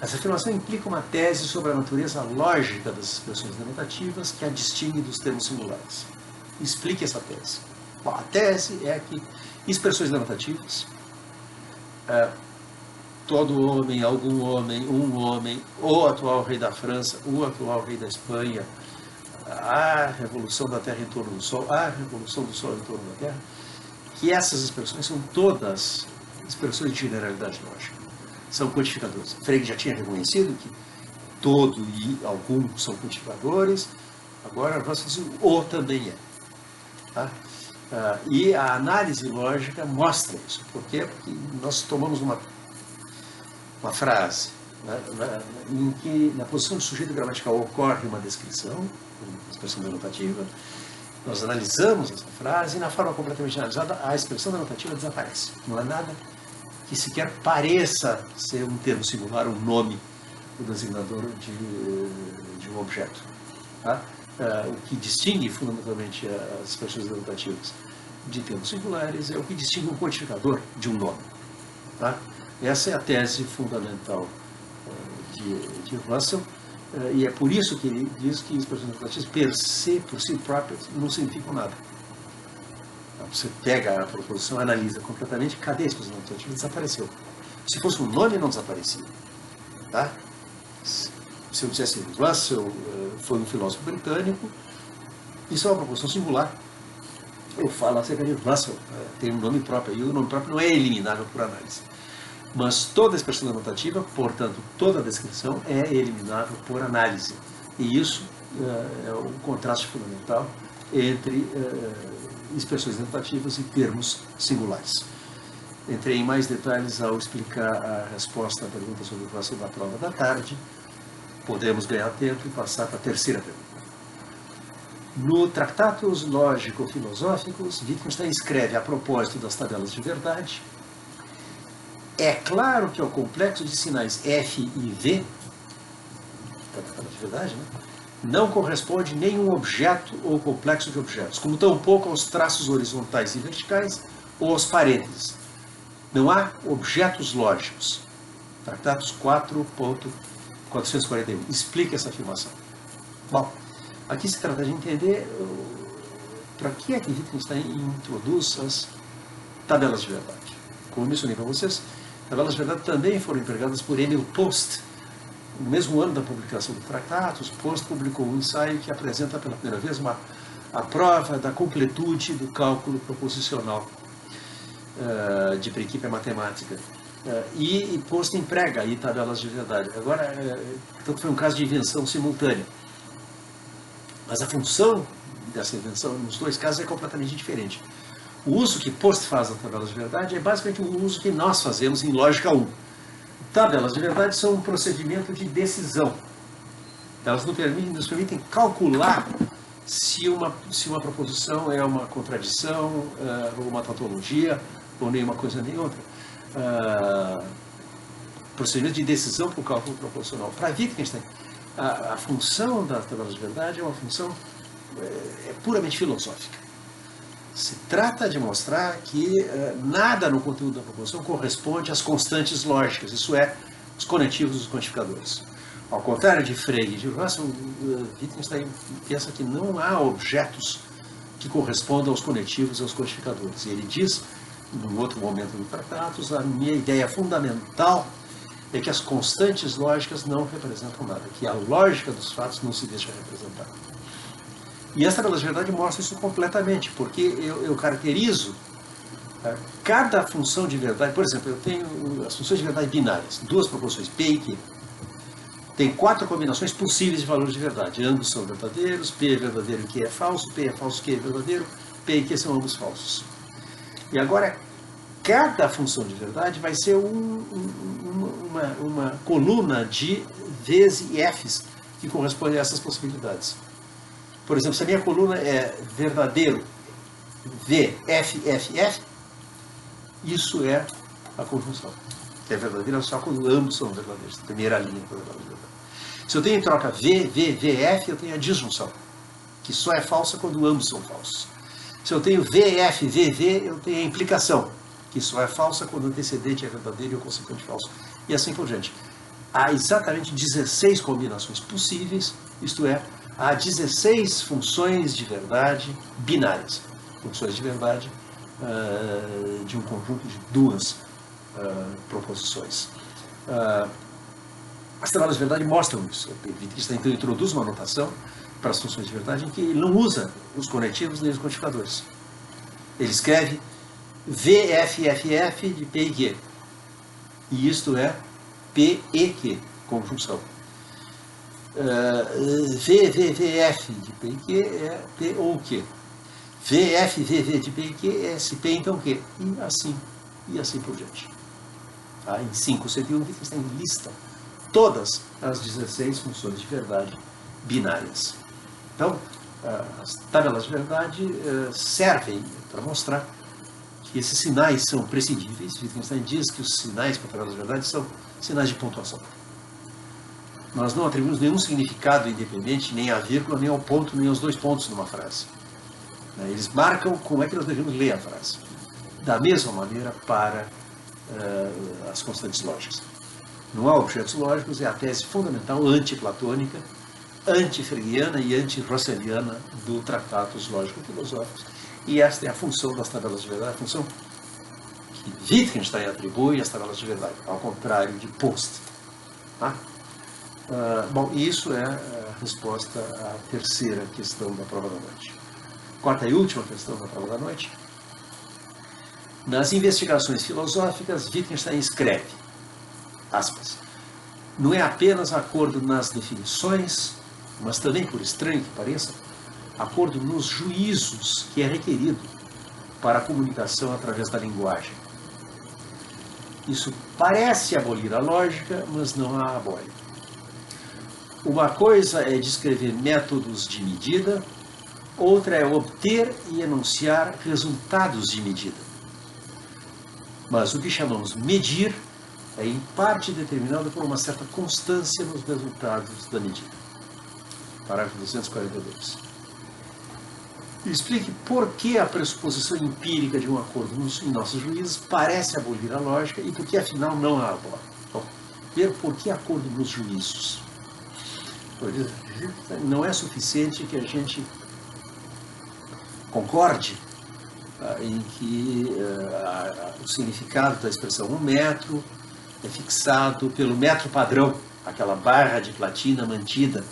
Essa afirmação implica uma tese sobre a natureza lógica das expressões denotativas que a distingue dos termos singulares. Explique essa tese. Bom, a tese é que expressões denotativas, todo homem, algum homem, um homem, o atual rei da França, o atual rei da Espanha, a revolução da Terra em torno do Sol, a revolução do Sol em torno da Terra, que essas expressões são todas expressões de generalidade lógica. São quantificadores. Frege já tinha reconhecido que todo e algum são quantificadores, agora nós dizemos o também é. Tá? E a análise lógica mostra isso. Por quê? Porque nós tomamos uma frase em que na posição do sujeito gramatical ocorre uma descrição, uma expressão denotativa, nós analisamos essa frase e na forma completamente analisada a expressão denotativa desaparece. Não há nada que sequer pareça ser um termo singular, um nome, o designador de um objeto. Tá? O que distingue fundamentalmente as expressões denotativas de termos singulares é o que distingue um quantificador de um nome. Tá? Essa é a tese fundamental de Russell, e é por isso que ele diz que expressões denotativas per se, por si próprias, não significam nada. Você pega a proposição, analisa completamente, cadê a expressão denotativa? Desapareceu. Se fosse um nome, não desaparecia. Tá? Se eu dissesse Russell foi um filósofo britânico, isso é uma proposição singular. Eu falo acerca de Russell, tem um nome próprio, e o nome próprio não é eliminável por análise. Mas toda expressão denotativa, portanto, toda descrição é eliminável por análise. E isso é o contraste fundamental entre expressões denotativas e termos singulares. Entrei em mais detalhes ao explicar a resposta à pergunta sobre o Russell da prova da tarde. Podemos ganhar tempo e passar para a terceira pergunta. No Tratatus Lógico-Filosóficos, Wittgenstein escreve a propósito das tabelas de verdade: é claro que ao complexo de sinais F e V, da tabela de verdade, né, não corresponde nenhum objeto ou complexo de objetos, como tampouco aos traços horizontais e verticais ou aos parênteses. Não há objetos lógicos. Tratatus 4.441. Explica essa afirmação. Bom, aqui se trata de entender para que é que Wittgenstein introduz as tabelas de verdade. Como eu mencionei para vocês, tabelas de verdade também foram empregadas por Emil Post. No mesmo ano da publicação do Tratatus, Post publicou um ensaio que apresenta pela primeira vez a prova da completude do cálculo proposicional de princípio matemática. E Post emprega aí tabelas de verdade. Agora, então foi um caso de invenção simultânea. Mas a função dessa invenção, nos dois casos, é completamente diferente. O uso que Post faz das tabelas de verdade é basicamente o uso que nós fazemos em lógica 1. Tabelas de verdade são um procedimento de decisão. Elas nos permitem calcular se uma proposição é uma contradição, ou uma tautologia, ou nenhuma coisa nem outra. Procedimento de decisão para o cálculo proposicional. Para Wittgenstein, a função das tabelas de verdade é uma função puramente filosófica. Se trata de mostrar que nada no conteúdo da proposição corresponde às constantes lógicas, isso é, os conetivos dos quantificadores. Ao contrário de Frege e de Russell, Wittgenstein pensa que não há objetos que correspondam aos conetivos e aos quantificadores. E ele diz, num outro momento do Tratatus, a minha ideia fundamental é que as constantes lógicas não representam nada, que a lógica dos fatos não se deixa representar. E essa tabela de verdade mostra isso completamente, porque eu caracterizo cada função de verdade. Por exemplo, eu tenho as funções de verdade binárias, duas proposições, P e Q. tem 4 combinações possíveis de valores de verdade. Ambos são verdadeiros, P é verdadeiro e Q é falso, P é falso, Q é verdadeiro, P e Q são ambos falsos. E agora, cada função de verdade vai ser uma coluna de V's e F's que corresponde a essas possibilidades. Por exemplo, se a minha coluna é verdadeiro, V, F, F, F, isso é a conjunção. Que é verdadeira só quando ambos são verdadeiros. A primeira linha é verdadeira. Se eu tenho em troca V, V, V, F, eu tenho a disjunção, que só é falsa quando ambos são falsos. Se eu tenho V, F, V, V, eu tenho a implicação, que só é falsa quando o antecedente é verdadeiro e o consequente falso. E assim por diante. Há exatamente 16 combinações possíveis, isto é, há 16 funções de verdade binárias. Funções de verdade de um conjunto de 2 proposições. As tabelas de verdade mostram isso. Wittgenstein então introduz uma notação para as funções de verdade em que ele não usa os conectivos nem os quantificadores. Ele escreve VFFF de P e Q. E isto é P e Q, conjunção. VVVF de P e Q é P ou Q. VFVV de P e Q é se P então Q. E assim por diante. Tá? Em 501, Wittgenstein lista todas as 16 funções de verdade binárias. Então, as tabelas de verdade servem para mostrar que esses sinais são prescindíveis. Wittgenstein diz que os sinais para tabelas de verdade são sinais de pontuação. Nós não atribuímos nenhum significado independente, nem à vírgula, nem ao ponto, nem aos 2 pontos numa frase. Eles marcam como é que nós devemos ler a frase. Da mesma maneira para as constantes lógicas. Não há objetos lógicos é a tese fundamental antiplatônica, anti-fregiana e anti-rosseliana do Tratados Lógico-Filosóficos. E esta é a função das tabelas de verdade, a função que Wittgenstein atribui às tabelas de verdade, ao contrário de Post. Tá? Bom, isso é a resposta à terceira questão da prova da noite. Quarta e última questão da prova da noite. Nas investigações filosóficas, Wittgenstein escreve, aspas, não é apenas acordo nas definições, mas também, por estranho que pareça, acordo nos juízos que é requerido para a comunicação através da linguagem. Isso parece abolir a lógica, mas não a abole. Uma coisa é descrever métodos de medida, outra é obter e enunciar resultados de medida. Mas o que chamamos medir é em parte determinado por uma certa constância nos resultados da medida. Parágrafo 242. Explique por que a pressuposição empírica de um acordo em nossos juízes parece abolir a lógica e por que afinal não a abole. Bom, ver por que acordo nos juízos. Não é suficiente que a gente concorde em que o significado da expressão 1 metro é fixado pelo metro padrão, aquela barra de platina mantida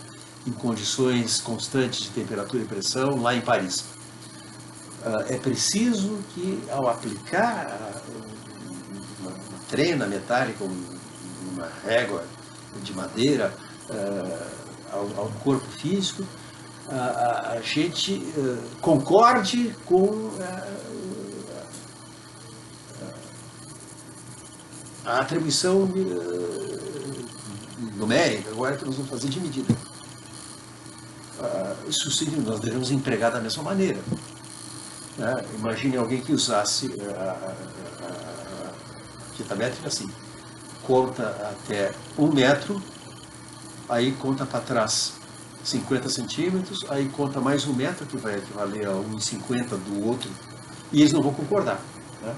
em condições constantes de temperatura e pressão lá em Paris. É preciso que, ao aplicar uma trena metálica, uma régua de madeira ao corpo físico, a gente concorde com a atribuição numérica, agora que nós vamos fazer de medida. Isso sim, nós devemos empregar da mesma maneira. Imagine alguém que usasse a fita métrica assim, conta até 1 metro, aí conta para trás 50 centímetros, aí conta mais 1 metro, que vai equivaler a 1,50 do outro, e eles não vão concordar. Né?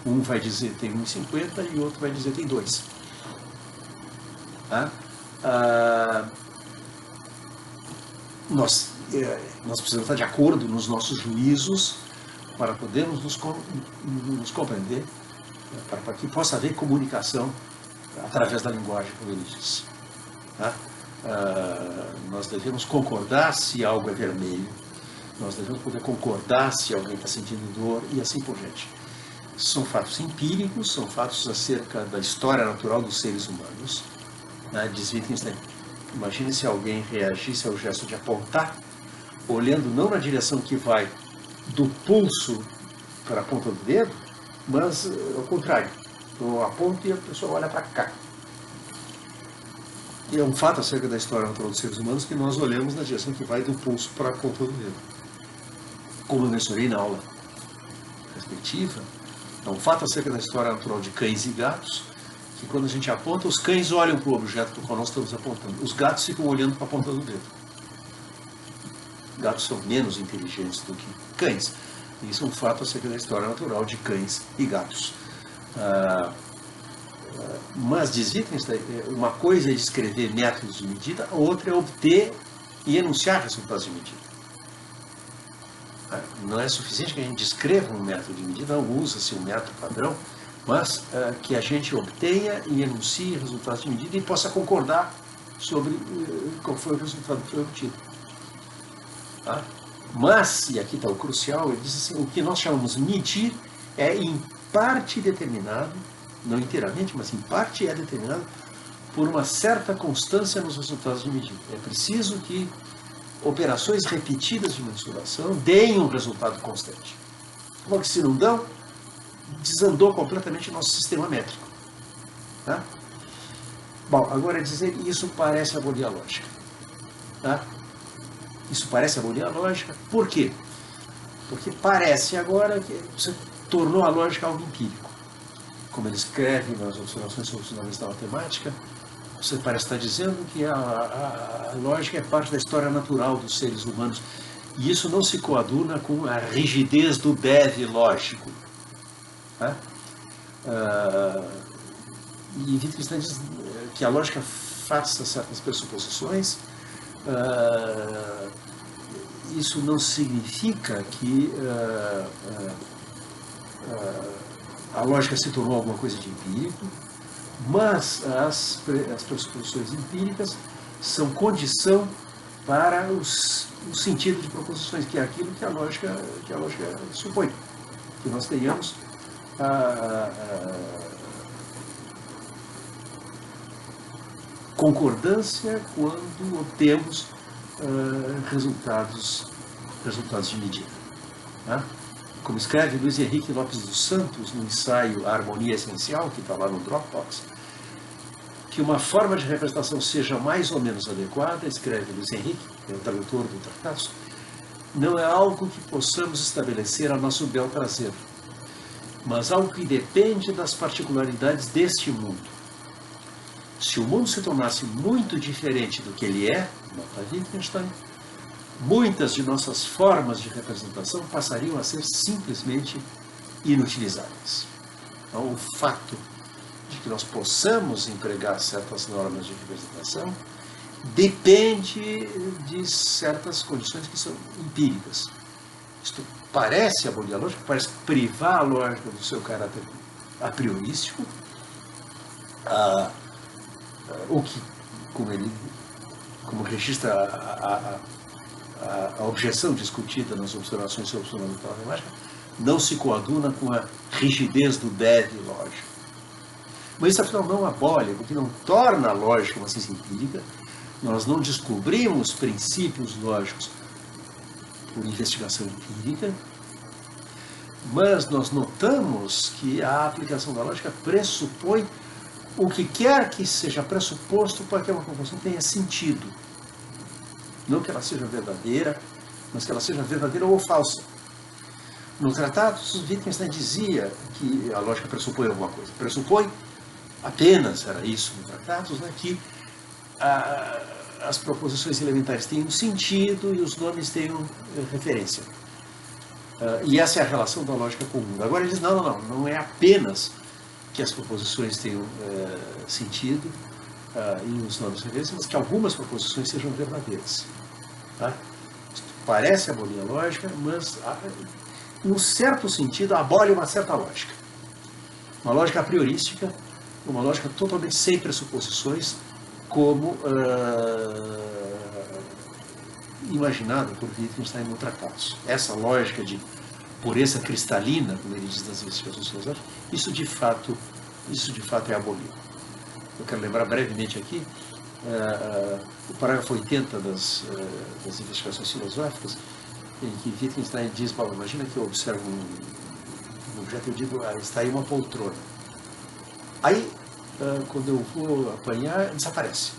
Um vai dizer tem 1,50 e o outro vai dizer tem 2. Tá? Nós precisamos estar de acordo nos nossos juízos para podermos nos compreender, para que possa haver comunicação através da linguagem, como ele diz. Tá? Nós devemos concordar se algo é vermelho, nós devemos poder concordar se alguém está sentindo dor e assim por diante. São fatos empíricos, são fatos acerca da história natural dos seres humanos, né? Diz Wittgenstein, Imagine se alguém reagisse ao gesto de apontar, olhando não na direção que vai do pulso para a ponta do dedo, mas ao contrário. Eu aponto e a pessoa olha para cá. E é um fato acerca da história natural dos seres humanos que nós olhamos na direção que vai do pulso para a ponta do dedo. Como eu mencionei na aula respectiva, é um fato acerca da história natural de cães e gatos, que quando a gente aponta, os cães olham para o objeto para o qual nós estamos apontando. Os gatos ficam olhando para a ponta do dedo. Gatos são menos inteligentes do que cães. Isso é um fato acerca da história natural de cães e gatos. Mas, diz Wittgenstein, uma coisa é escrever métodos de medida, a outra é obter e enunciar resultados de medida. Não é suficiente que a gente descreva um método de medida, não usa-se um método padrão, mas que a gente obtenha e enuncie resultados de medida e possa concordar sobre qual foi o resultado que foi obtido. Tá? Mas, e aqui está o crucial, ele diz assim, o que nós chamamos medir é em parte determinado, não inteiramente, mas em parte é determinado por uma certa constância nos resultados de medida. É preciso que operações repetidas de mensuração deem um resultado constante. Porque se não dão, desandou completamente o nosso sistema métrico. Tá? Bom, agora dizer isso parece abolir a lógica. Tá? Isso parece abolir a lógica. Por quê? Porque parece agora que você tornou a lógica algo empírico. Como ele escreve nas observações sobre os fundamentos da matemática, você parece estar dizendo que a lógica é parte da história natural dos seres humanos. E isso não se coaduna com a rigidez do deve lógico. Tá? E Wittgenstein diz que a lógica faça certas pressuposições. Isso não significa que a lógica se tornou alguma coisa de empírico, mas as pressuposições empíricas são condição para o sentido de proposições, que é aquilo que a lógica supõe, que nós tenhamos concordância quando obtemos resultados de medida. Tá? Como escreve Luiz Henrique Lopes dos Santos no ensaio A Harmonia Essencial, que está lá no Dropbox, que uma forma de representação seja mais ou menos adequada, escreve Luiz Henrique, que é o tradutor do Tratados, não é algo que possamos estabelecer a nosso bel prazer, mas algo que depende das particularidades deste mundo. Se o mundo se tornasse muito diferente do que ele é, nota Wittgenstein, muitas de nossas formas de representação passariam a ser simplesmente inutilizáveis. Então, o fato de que nós possamos empregar certas normas de representação depende de certas condições que são empíricas. Isto parece abolir a lógica, parece privar a lógica do seu caráter a priorístico, o que, como registra a objeção discutida nas observações sobre o fundamental da matemática, não se coaduna com a rigidez do deve lógico. Mas isso, afinal, não abole, porque não torna a lógica uma ciência empírica. Nós não descobrimos princípios lógicos por investigação empírica, mas nós notamos que a aplicação da lógica pressupõe o que quer que seja pressuposto para que uma proposição tenha sentido. Não que ela seja verdadeira, mas que ela seja verdadeira ou falsa. No Tratados, Wittgenstein dizia que a lógica pressupõe alguma coisa. Pressupõe apenas, era isso no Tratados, né, que as proposições elementares tenham sentido e os nomes tenham referência. E essa é a relação da lógica com o mundo. Agora ele diz, não é apenas que as proposições tenham sentido e os nomes referência, mas que algumas proposições sejam verdadeiras. Tá? Parece abolir a lógica, mas em um certo sentido abole uma certa lógica. Uma lógica a priorística, uma lógica totalmente sem pressuposições, como imaginada por Wittgenstein no Tratados. Essa lógica de pureza cristalina, como ele diz nas investigações filosóficas, isso de fato é abolido. Eu quero lembrar brevemente aqui o parágrafo 80 das investigações filosóficas, em que Wittgenstein diz, Paulo, imagina que eu observo um objeto, eu digo, está aí uma poltrona. Aí, quando eu vou apanhar, desaparece.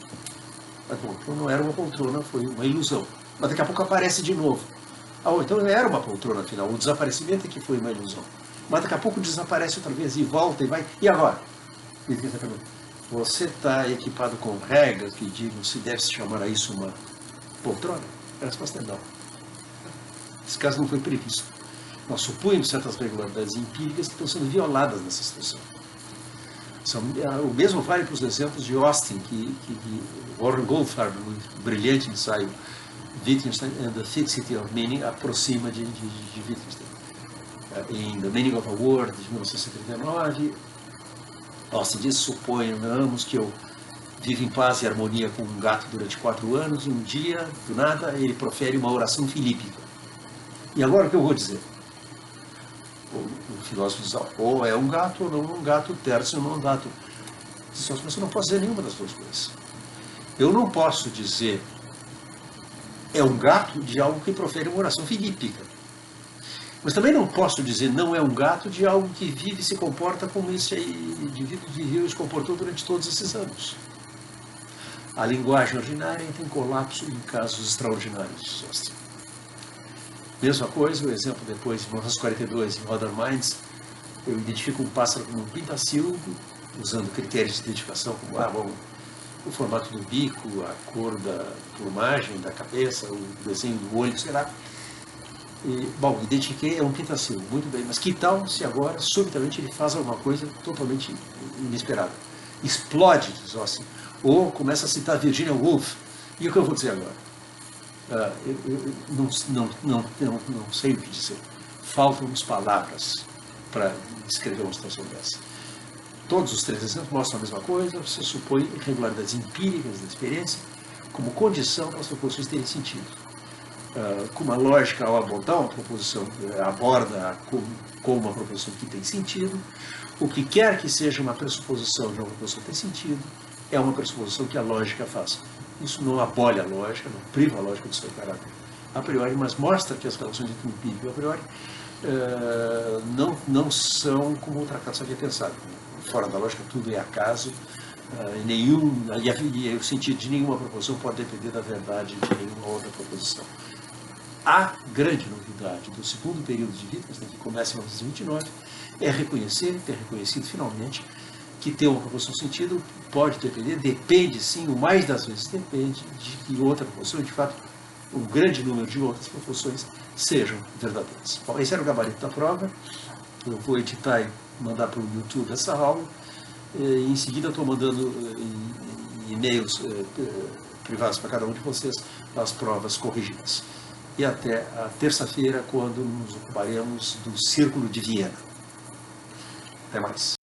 Mas, bom, então não era uma poltrona, foi uma ilusão. Mas daqui a pouco aparece de novo. Então era uma poltrona, afinal. O desaparecimento é que foi uma ilusão. Mas daqui a pouco desaparece outra vez e volta e vai. E agora? Você está equipado com regras que digam se deve se chamar a isso uma poltrona? A resposta é não. Esse caso não foi previsto. Nós supunhamos certas regularidades empíricas que estão sendo violadas nessa situação. O mesmo vale para os exemplos de Austin, que Warren Goldfarb, no brilhante ensaio Wittgenstein and the Fixity of Meaning, aproxima de Wittgenstein. Em The Meaning of a Word, de 1939, Austin diz, suponhamos que eu vivo em paz e harmonia com um gato durante 4 anos, e um dia, do nada, ele profere uma oração filípica. E agora o que eu vou dizer? O filósofo diz, ou é um gato ou não é um gato, terço ou não é um gato. Mas eu não posso dizer nenhuma das duas coisas. Eu não posso dizer é um gato de algo que profere uma oração filípica. Mas também não posso dizer não é um gato de algo que vive e se comporta como esse indivíduo viveu e se comportou durante todos esses anos. A linguagem ordinária entra em colapso em casos extraordinários. Mesma coisa, o exemplo depois, em 1942, em Modern Minds, eu identifico um pássaro como um pintacilgo, usando critérios de identificação como o formato do bico, a cor da plumagem, da cabeça, o desenho do olho, sei lá. Bom, identifiquei, é um pintacilgo, muito bem, mas que tal se agora, subitamente, ele faz alguma coisa totalmente inesperada? Explode, diz Austin, ou começa a citar Virginia Woolf. E o que eu vou dizer agora? Eu não sei o que dizer. Faltam-nos palavras para descrever uma situação dessa. Todos os 3 exemplos mostram a mesma coisa. Você supõe irregularidades empíricas da experiência como condição para as proposições terem sentido. Com uma lógica, ao abordar uma proposição, aborda com uma proposição que tem sentido. O que quer que seja uma pressuposição de uma proposição que tem sentido, é uma pressuposição que a lógica faz. Isso não abole a lógica, não priva a lógica do seu caráter a priori, mas mostra que as relações entre o empírico e o a priori não são como o tratado havia pensado. Fora da lógica, tudo é acaso, e o sentido de nenhuma proposição pode depender da verdade de nenhuma outra proposição. A grande novidade do segundo período de Wittgenstein, que começa em 1929, é ter reconhecido finalmente que ter uma proposição sentido pode depende sim, o mais das vezes depende de que outra proposição, de fato, um grande número de outras proposições sejam verdadeiras. Bom, esse era o gabarito da prova. Eu vou editar e mandar para o YouTube essa aula. E em seguida estou mandando e-mails privados para cada um de vocês as provas corrigidas. E até a terça-feira, quando nos ocuparemos do Círculo de Viena. Até mais.